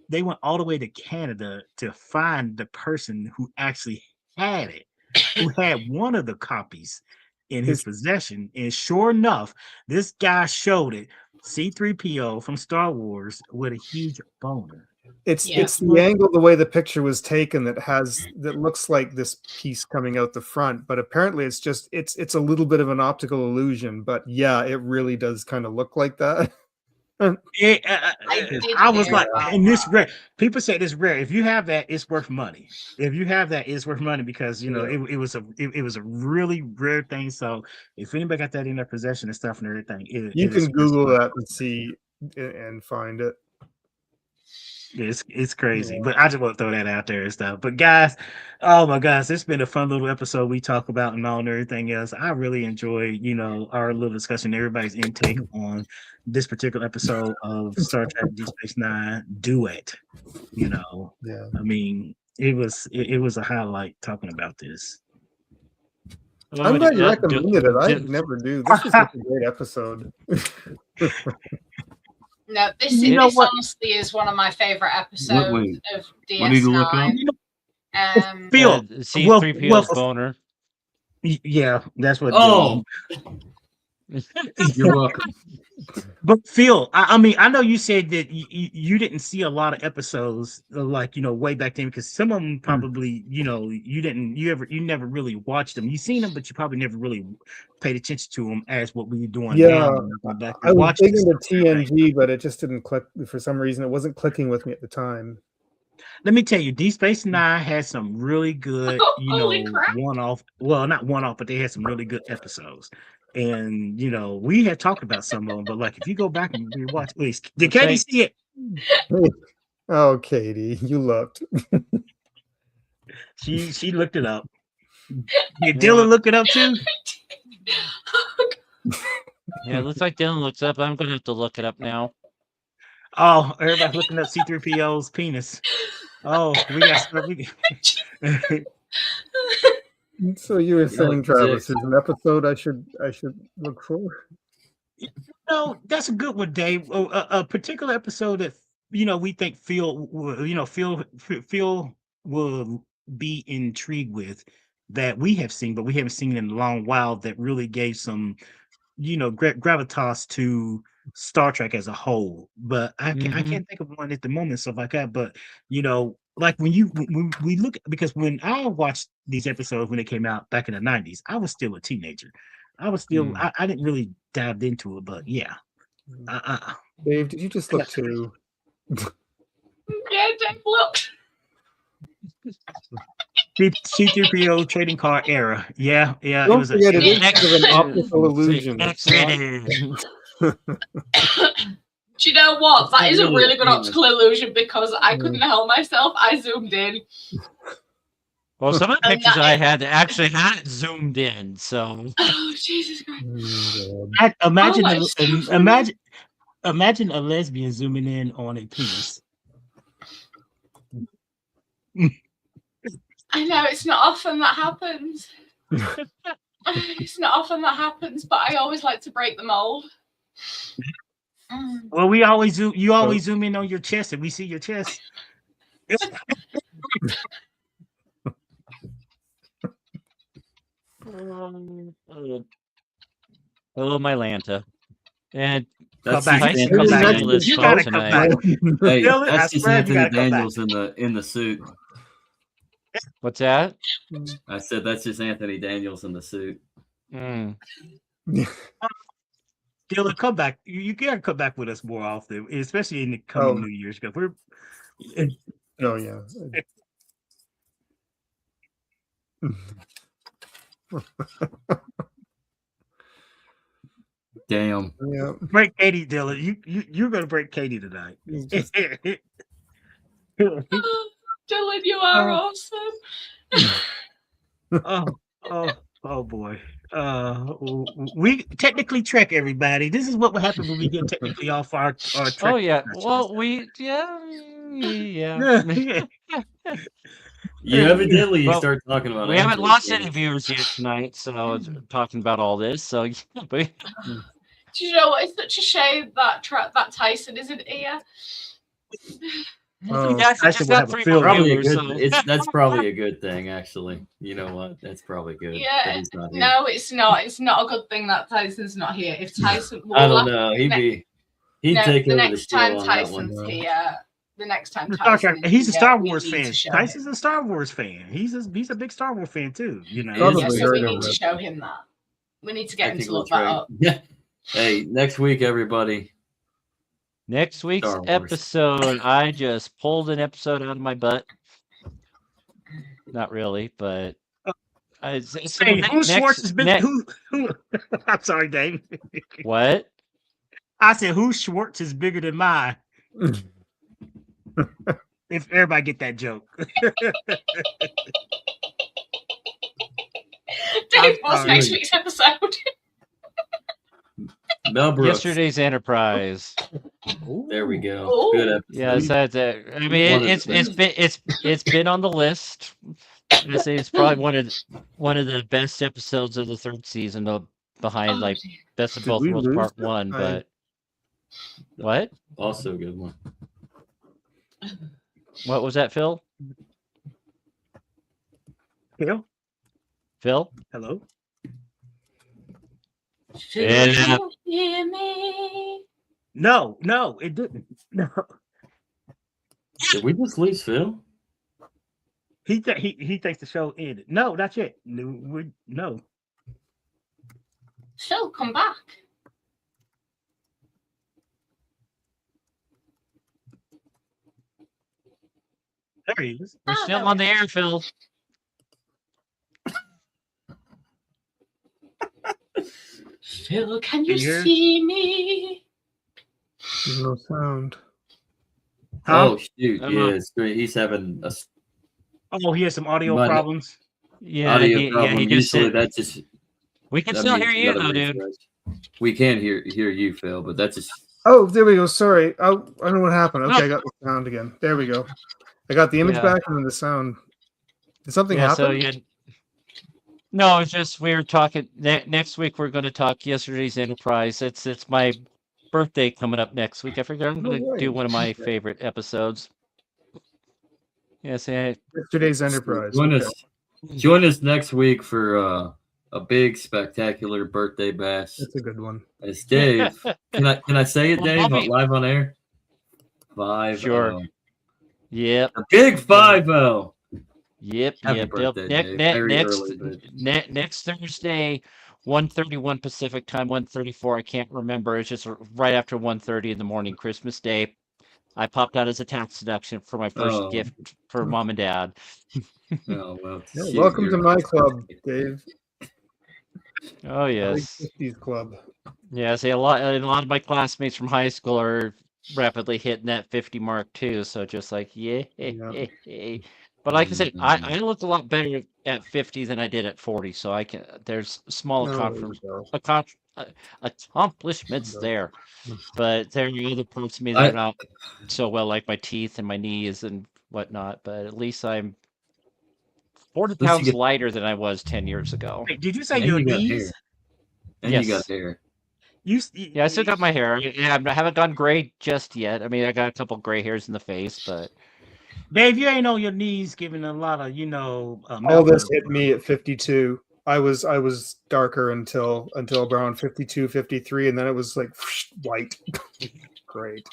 They went all the way to Canada to find the person who actually had it, who had one of the copies in his possession. And sure enough, this guy showed it. C-3PO from Star Wars with a huge boner. It's the angle, the way the picture was taken that looks like this piece coming out the front, but apparently it's a little bit of an optical illusion. But yeah, it really does kind of look like that. I was like, and this rare. People say this rare. If you have that, it's worth money. If you have that, it's worth money because it was a really rare thing. So if anybody got that in their possession and stuff and everything, You can Google that and see and find it. It's crazy, but I just want to throw that out there and stuff. But guys, oh my gosh, it's been a fun little episode. We talk about and all and everything else. I really enjoy, our little discussion, everybody's intake on this particular episode of Star Trek Deep Space Nine Duet. Yeah. I mean, it was a highlight talking about this. I'm glad you recommended it. I never do. This was such a great episode. No, this honestly is one of my favorite episodes of DS9. What need to look up? Phil, C-3PO's boner. Yeah, that's what. Oh, you're welcome. But Phil, I mean, I know you said that you didn't see a lot of episodes like way back then because some of them probably you never really watched them. You seen them, but you probably never really paid attention to them as what we were doing. Yeah, now. I was big into TNG, but it just didn't click for some reason. It wasn't clicking with me at the time. Let me tell you, Deep Space Nine had some really good, one-off. Well, not one-off, but they had some really good episodes. And we had talked about some of them, but like if you go back and rewatch, did Katie see it? Oh, Katie, you looked. She looked it up. Did Dylan look it up too? Yeah, it looks like Dylan looks up. I'm gonna have to look it up now. Oh, everybody's looking up C-3PO's penis. Oh, we got stuff. So you were saying, Travis, is an episode I should look for? No, that's a good one, Dave. A particular episode that we think Phil will be intrigued with that we have seen, but we haven't seen in a long while. That really gave some, gravitas to Star Trek as a whole. But I can't think of one at the moment, stuff like that. But like when we look, because when I watched these episodes when they came out back in the 90s, I was still a teenager. I was still I didn't really dive into it, but yeah. Dave, did you just look too? Yeah, Dave looked. C-3PO trading card era. Yeah. Don't it was forget it is kind of an optical illusion. Do you know what? That is a really good optical illusion because I couldn't help myself. I zoomed in. Well, some of the pictures I had actually had it zoomed in. So. Oh, Jesus Christ! Imagine a lesbian zooming in on a penis. I know it's not often that happens. It's not often that happens, but I always like to break the mold. Well, we always zoom. You always zoom in on your chest, and we see your chest. Hello, my Lanta. And that's come back. just You Anthony gotta come back. Hey, Dylan, I that's just swear you Anthony gotta come Daniels in the suit. What's that? I said that's just Anthony Daniels in the suit. Dylan, come back. You gotta come back with us more often, especially in the coming New Year's. Because we're. Oh yeah. Damn. Yeah. Break Katie, Dylan. You're gonna break Katie tonight. Dylan, you are awesome. Oh boy. We technically Trek, everybody. This is what would happen when we get technically off our Trek. Oh yeah. Well, yeah. You evidently you start talking about. We haven't lost any viewers yet tonight, so talking about all this. So, but. Do you know what? It's such a shame that that Tyson isn't here. Just got 3 more viewers, that's probably a good thing, actually. You know what? That's probably good. Yeah. No, it's not. It's not a good thing that Tyson's not here. If Tyson, I don't know. He'd take over the next the time show Tyson's here. The next time he's a Star Wars fan. Tyson's a Star Wars fan. He's a big Star Wars fan too. So we need to show him that. We need to get him to look that up. Yeah. Hey, next week, everybody. Next week's Star Wars. episode, I just pulled an episode out of my butt. Not really, but so Hey, who Schwartz has been? Who? I'm sorry, Dave. What? I said, who Schwartz is bigger than mine? If everybody get that joke. Dave, what's sorry. next week's episode? Mel Brooks. Yesterday's Enterprise. There we go. Ooh. Good episode. Yeah, so that's it. I mean, One of it's been on the list. I say it's probably one of the best episodes of the third season, behind like Best of Did Both we Worlds lose Part that? 1. But what? Also a good one. What was that, Phil? Phil? Phil? Hello? Yeah. Can you hear me? No, it didn't. No. Did we just lose Phil? He thinks the show ended. No, not yet. No. Phil, come back. There he is. We're Oh, still there on we the air, Phil. Phil, can Can you you hear? see me? There's no sound. Huh? Oh shoot! Yeah, it's great. He's having a Oh, he has some audio But- problems. Yeah, audio problem. he just Usually said, that just we can that still means hear you another though, dude. refresh. We can hear you, Phil, but that's just Oh, there we go. Sorry. I don't know what happened. Okay, I got the sound again. There we go. I got the image Yeah. back and then the sound. Did something Yeah, happen? so yeah. No, it's just we were talking next week. We're going to talk Yesterday's Enterprise. It's my birthday coming up next week. I figure I'm No going to way. do one of my favorite episodes. Yes, Yesterday's Enterprise. Join Okay. join us next week for a big spectacular birthday bash. That's a good one. It's Dave. Can I say it, Well, Dave, Bobby- live on air? 5-0. Sure. Yep. A big 5-0. Yep. Happy Yep. birthday, Yep. Dave. Very early, but- Next Thursday, 1:31 Pacific time, 1:34. I can't remember. It's just right after 1:30 in the morning, Christmas Day. I popped out as a tax deduction for my first Oh. gift for mom and dad. Oh well. Yeah, shoot, welcome to you're- my club, Dave. Oh yes. Big 50s club. Yeah, see, a lot of my classmates from high school are rapidly hitting that 50 mark too. So just like, yeah. But like I said, I looked a lot better at 50 than I did at 40. So there's small No, there you go. accomplishments No. there. But there are other parts of me that are not so well, like my teeth and my knees and whatnot. But at least I'm 40 you pounds get- lighter than I was 10 years ago. Wait, did you say And your you got knees? hair. And Yes. you got hair. Yeah, I still got my hair. Yeah, I haven't gone gray just yet. I mean, I got a couple gray hairs in the face, but Dave, you ain't on your knees giving a lot of, All this hit me at 52. I was darker until around 52, 53, and then it was like white. Great.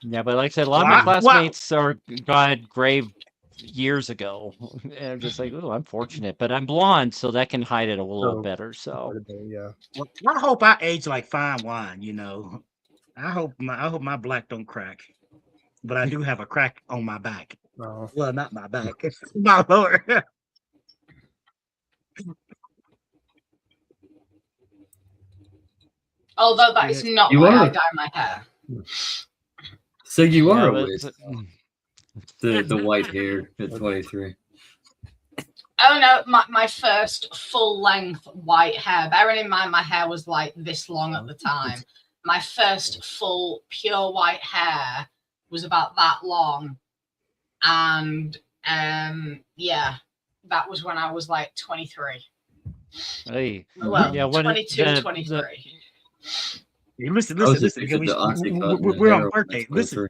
yeah, but like I said, a lot of Wow. my classmates are got gray years ago. And I'm just like, oh, I'm fortunate, but I'm blonde, so that can hide it a little Oh. better. So Yeah. Well, I hope I age like fine wine, I hope my black don't crack. But I do have a crack on my back. No. Well, not my back. My lower. Although that is not You why are. I dye my hair. So you yeah, are but with the white hair at 23. Oh no, my first full length white hair. Bearing in mind my hair was like this long at the time. My first full pure white hair was about that long. And yeah, that was when I was like 23. hey, Well, yeah, when 22, 23. Hey, listen. I was Listen. just thinking the Oxycontin We're on hair birthday. at Listen,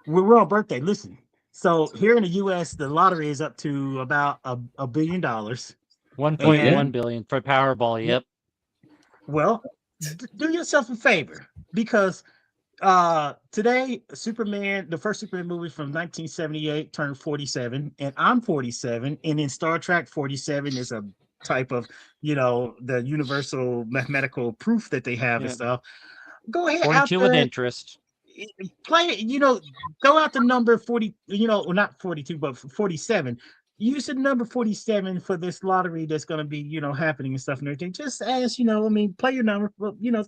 23. we're on birthday. Listen. So here in the U.S., the lottery is up to about $1 billion. 1.1 billion for Powerball. Yep. Well, do yourself a favor because today Superman, the first Superman movie from 1978, turned 47, and I'm 47, and in Star Trek, 47 is a type of the universal mathematical proof that they have and Yeah. stuff. Go ahead 42 out with there. interest. play, throw out the number 40, well, not 42, but 47. Use the number 47 for this lottery that's going to be, happening and stuff and everything. Just as, play your number,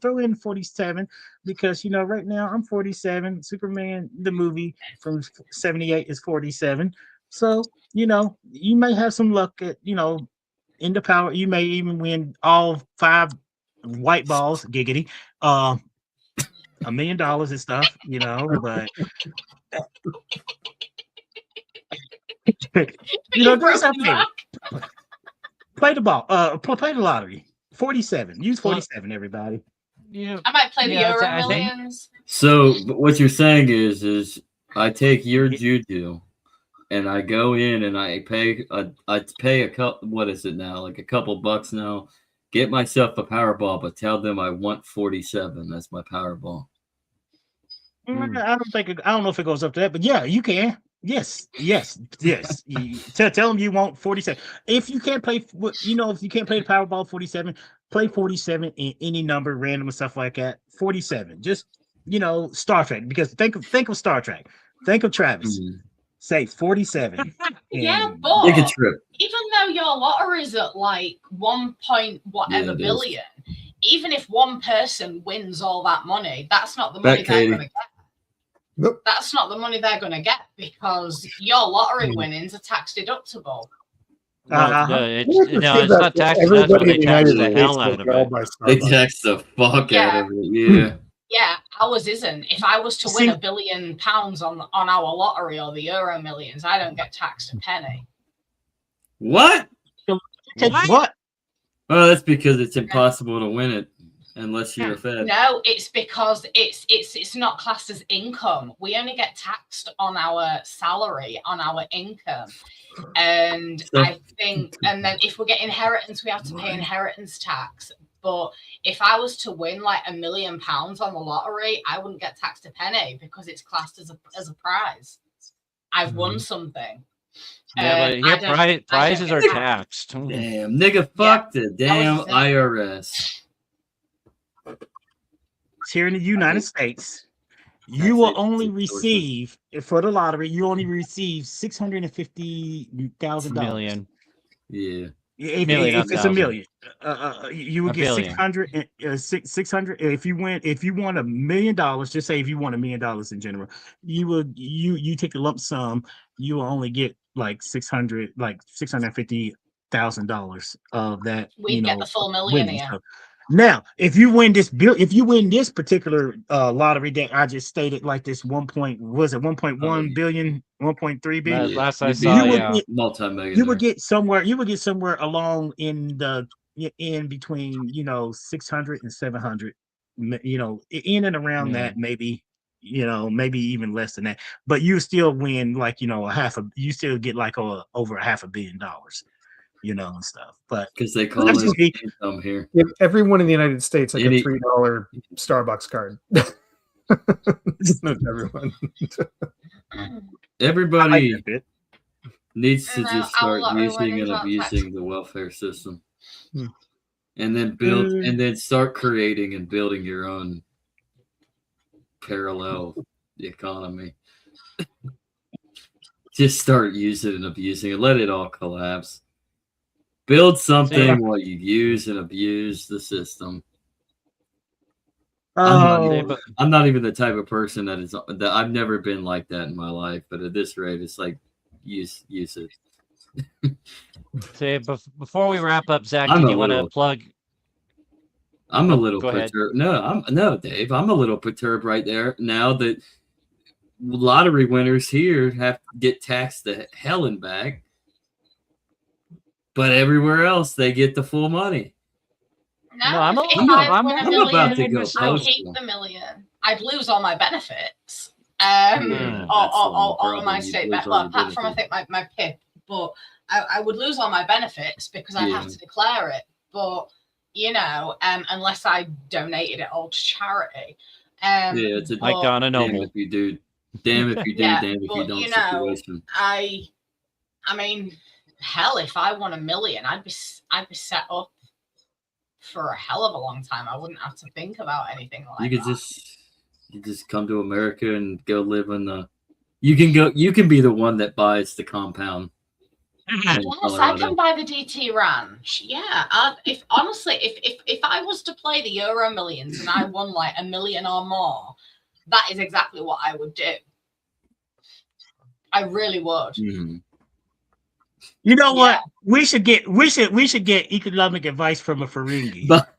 throw in 47 because, right now I'm 47. Superman, the movie from 78 is 47. So, you may have some luck at, in the power. You may even win all 5 white balls, giggity, $1 million and stuff, but do something. Play the ball. Play the lottery. 47. Use 47, everybody. Yeah. I might play the Euro I think- Millions. So what you're saying is I take your juju and I go in and I pay a couple, what is it now? Like a couple bucks now. Get myself a Powerball, but tell them I want 47. That's my Powerball. I don't know if it goes up to that, but yeah, you can. Yes. Tell them you want 47. If you can't play, if you can't play the Powerball 47, play 47 in any number, random and stuff like that. 47. Just Star Trek, because think of Star Trek. Think of Travis. Say 47. Yeah, and but Take a trip. even though your lottery's at like 1 point whatever it is. billion, even if one person wins all that money, that's not the Bet, money they're Katie. going to get. Nope. That's not the money they're going to get because your lottery winnings are tax deductible. Uh-huh. No, I it's like to say it's that not tax everybody deductible. They in the tax United the hell States out of will it. buy They Starbucks. tax the fuck Yeah. out of it. Yeah. Yeah, ours isn't. If I was to See- win £1 billion on our lottery or the Euro Millions, I don't get taxed a penny. What? What? Well, that's because it's impossible to win it unless you're a Fed. No, it's because it's not classed as income. We only get taxed on our salary, on our income. And So- I think, and then if we get inheritance, we have to pay inheritance tax. But if I was to win like £1 million on the lottery, I wouldn't get taxed a penny because it's classed as a prize. I've won something. Yeah, but I here don't- prizes I are don't get taxed. Damn, nigga, fuck the damn was the thing. IRS. Here in the United States, you That's will it. only It's receive for the lottery. You only receive $650,000. Million. Yeah. If Million, not it's a thousand. million, you will A get billion. 600. If you want $1 million, just say if you want $1 million in general, you take a lump sum, you will only get like $650,000 of that. We get the full million winning. here. So, now, if you win this particular lottery that I just stated, like this 1.1 billion, 1.3 billion, Last I You'd be saw, you would yeah. get multi-millionaire. you would get somewhere along in between 600 and 700, in and around Yeah. that, maybe even less than that, but you still win like you still get like over $500 million, and stuff. But Because they call That's it just me. income here. Give everyone in the United States like Any- a $3 Starbucks card. Not everyone. Everybody I like that. needs to No, just our start lottery using winnings and aren't abusing the welfare system. Hmm. And then and then start creating and building your own parallel economy. Just start using and abusing it. Let it all collapse. Build something Yeah. while you use and abuse the system. Oh, I'm not even the type of person that I've never been like that in my life. But at this rate, it's like use it. Say, before we wrap up, Zach, I'm did a you want to little- plug? I'm a Oh, little go ahead. perturbed. No, Dave. I'm a little perturbed right there now that lottery winners here have to get taxed the hell and back, but everywhere else they get the full money. No, I'm if I'm I I'm win I'm $1 million, about to go I'd postal. keep the million. I'd lose all my benefits. Yeah, that's the All only of my problem. state You'd lose benefits. all Well, your apart from I benefits. think my PIP, but I would lose all my benefits because I'd have Yeah. to declare it. But unless I donated it all to charity. Yeah, it's a like but Donna damn Noble. if you do. Damn if you do, Yeah, damn if you but, don't you know, situation. I mean, hell, if I won $1 million, I'd be set up for a hell of a long time. I wouldn't have to think about anything like You could that. just You just come to America and go live in the. You can be the one that buys the compound. Yes, I can buy the DT Ranch. Yeah, if I was to play the Euro Millions and I won like $1 million or more, that is exactly what I would do. I really would. Mm-hmm. You know what? We should get economic advice from a Ferengi. But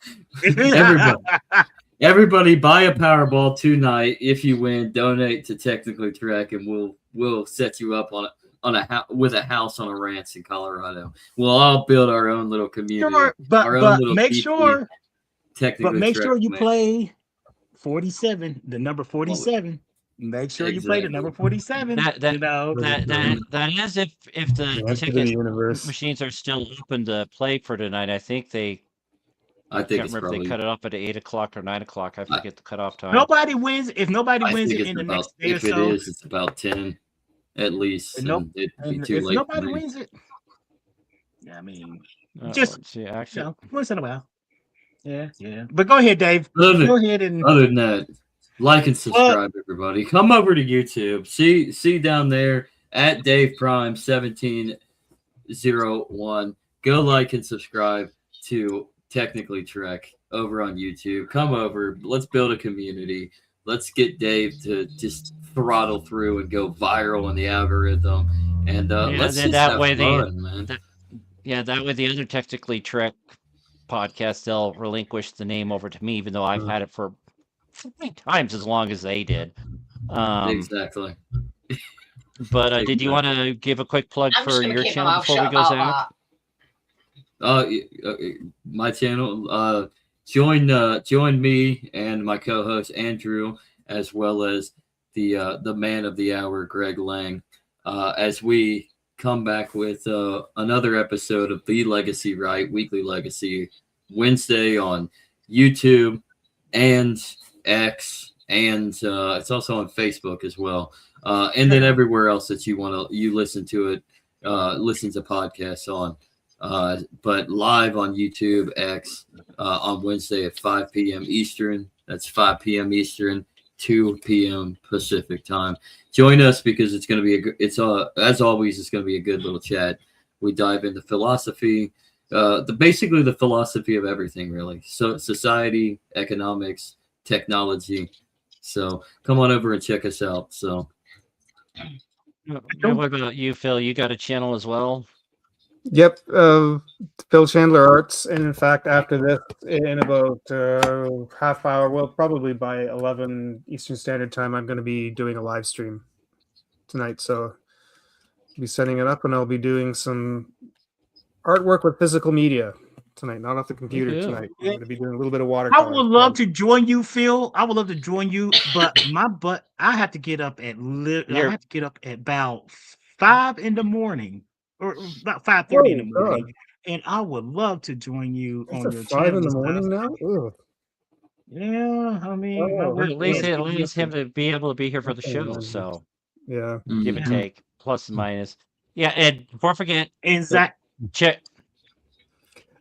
everybody buy a Powerball tonight. If you win, donate to Technically Trek, and we'll set you up with a house on a ranch in Colorado. We'll all build our own little community. Sure, but make sure you play 47, the number 47. Make sure you play the number 47. That is if the ticket machines are still open to play for tonight. I think they. I think can't remember if they cut it off at 8 o'clock or 9 o'clock. I forget the cutoff time. Nobody wins. If nobody wins it in the next day or so, if it is, it's about 10 at least. And it'd be too late. If nobody wins it, yeah, I mean, actually, once in a while. Yeah. But go ahead, Dave. Go ahead and. Other than that, like and subscribe, everybody. Come over to YouTube. See down there at Dave Prime 1701. Go like and subscribe to Technically Trek over on YouTube. Come over. Let's build a community. Let's get Dave to just throttle through and go viral in the algorithm. And let's just have fun, man. That way the other Technically Trek podcast, they'll relinquish the name over to me, even though I've had it for 3 times as long as they did. Exactly. But did you want to give a quick plug for your channel before we go out? My channel. Join me and my co-host Andrew, as well as the man of the hour, Greg Lang, as we come back with another episode of The Legacy Right, Weekly Legacy, Wednesday on YouTube and X, and it's also on Facebook as well, and then everywhere else that you listen to it, listen to podcasts on. But live on YouTube, X, on Wednesday at 5 p.m. Eastern. That's 5 p.m. Eastern, 2 p.m. Pacific time. Join us because it's going to be as always, it's going to be a good little chat. We dive into philosophy, basically the philosophy of everything, really. So society, economics, technology. So come on over and check us out. So, what about you, Phil? You got a channel as well? Yep, Phil Chandler Arts, and in fact, after this, in about half hour, well, probably by 11 Eastern Standard Time, I'm going to be doing a live stream tonight. So I'll be setting it up, and I'll be doing some artwork with physical media tonight, not off the computer tonight. I'm going to be doing a little bit of watercolor. I would love to join you, Phil. I would love to join you, but I have to get up at about 5 in the morning. Or about 5:30 in the morning, and I would love to join you on your 5 in the morning now. Ugh. Yeah, I mean, at least it allows him to be able to be here for the show. So yeah, give and take, plus and minus. Yeah, and before I forget, check.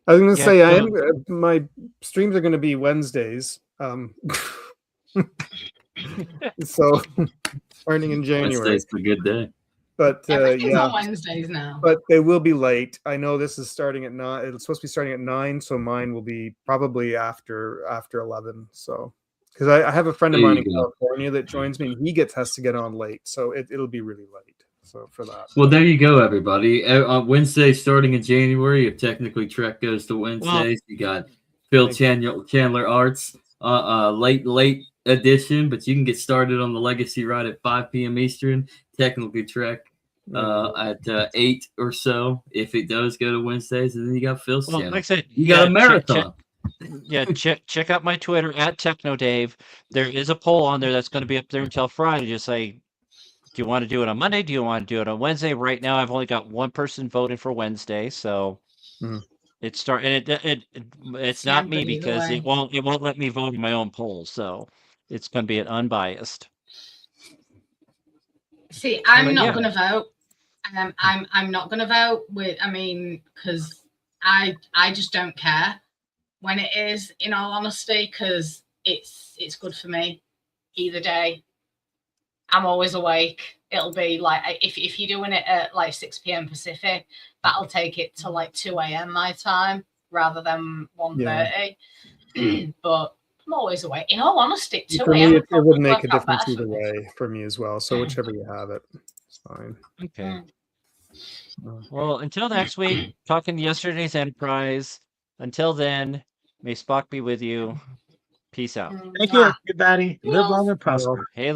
I was going to say, my streams are going to be Wednesdays. So starting in January. Wednesday's a good day. But everything's on Wednesdays now. But they will be late. I know this is starting at 9. It's supposed to be starting at 9, so mine will be probably after 11. So, because I have a friend of mine in California that joins me, and he has to get on late, so it'll be really late. So for that. Well, there you go, everybody. On Wednesday, starting in January, if Technically Trek goes to Wednesdays, you got Phil Chandler Arts, late edition, but you can get started on the Legacy Ride at 5 p.m. Eastern. Technically Trek at 8 or so if it does go to Wednesdays, and then you got Phil's channel. Like I said, you got a marathon. Check out my Twitter at TechnoDave. There is a poll on there that's going to be up there until Friday. Just say, do you want to do it on Monday? Do you want to do it on Wednesday? Right now, I've only got one person voting for Wednesday, so it's not me because it won't let me vote in my own poll. So it's going to be an unbiased. See, I'm not going to vote. I'm not going to vote because I just don't care when it is, in all honesty, because it's good for me. either day. I'm always awake. It'll be like if you're doing it at like 6 p.m. Pacific, that'll take it to like 2 a.m. my time rather than 1:30. But I'm always awake. In all honesty, 2 For me, a.m. it would make a work out difference better either for me. way for me as well. So whichever you have it, it's fine. Okay. Mm. Well, until next week, talking yesterday's Enterprise. Until then, may Spock be with you. Peace out. Thank you, everybody. Live Well, long and prosper. Hey.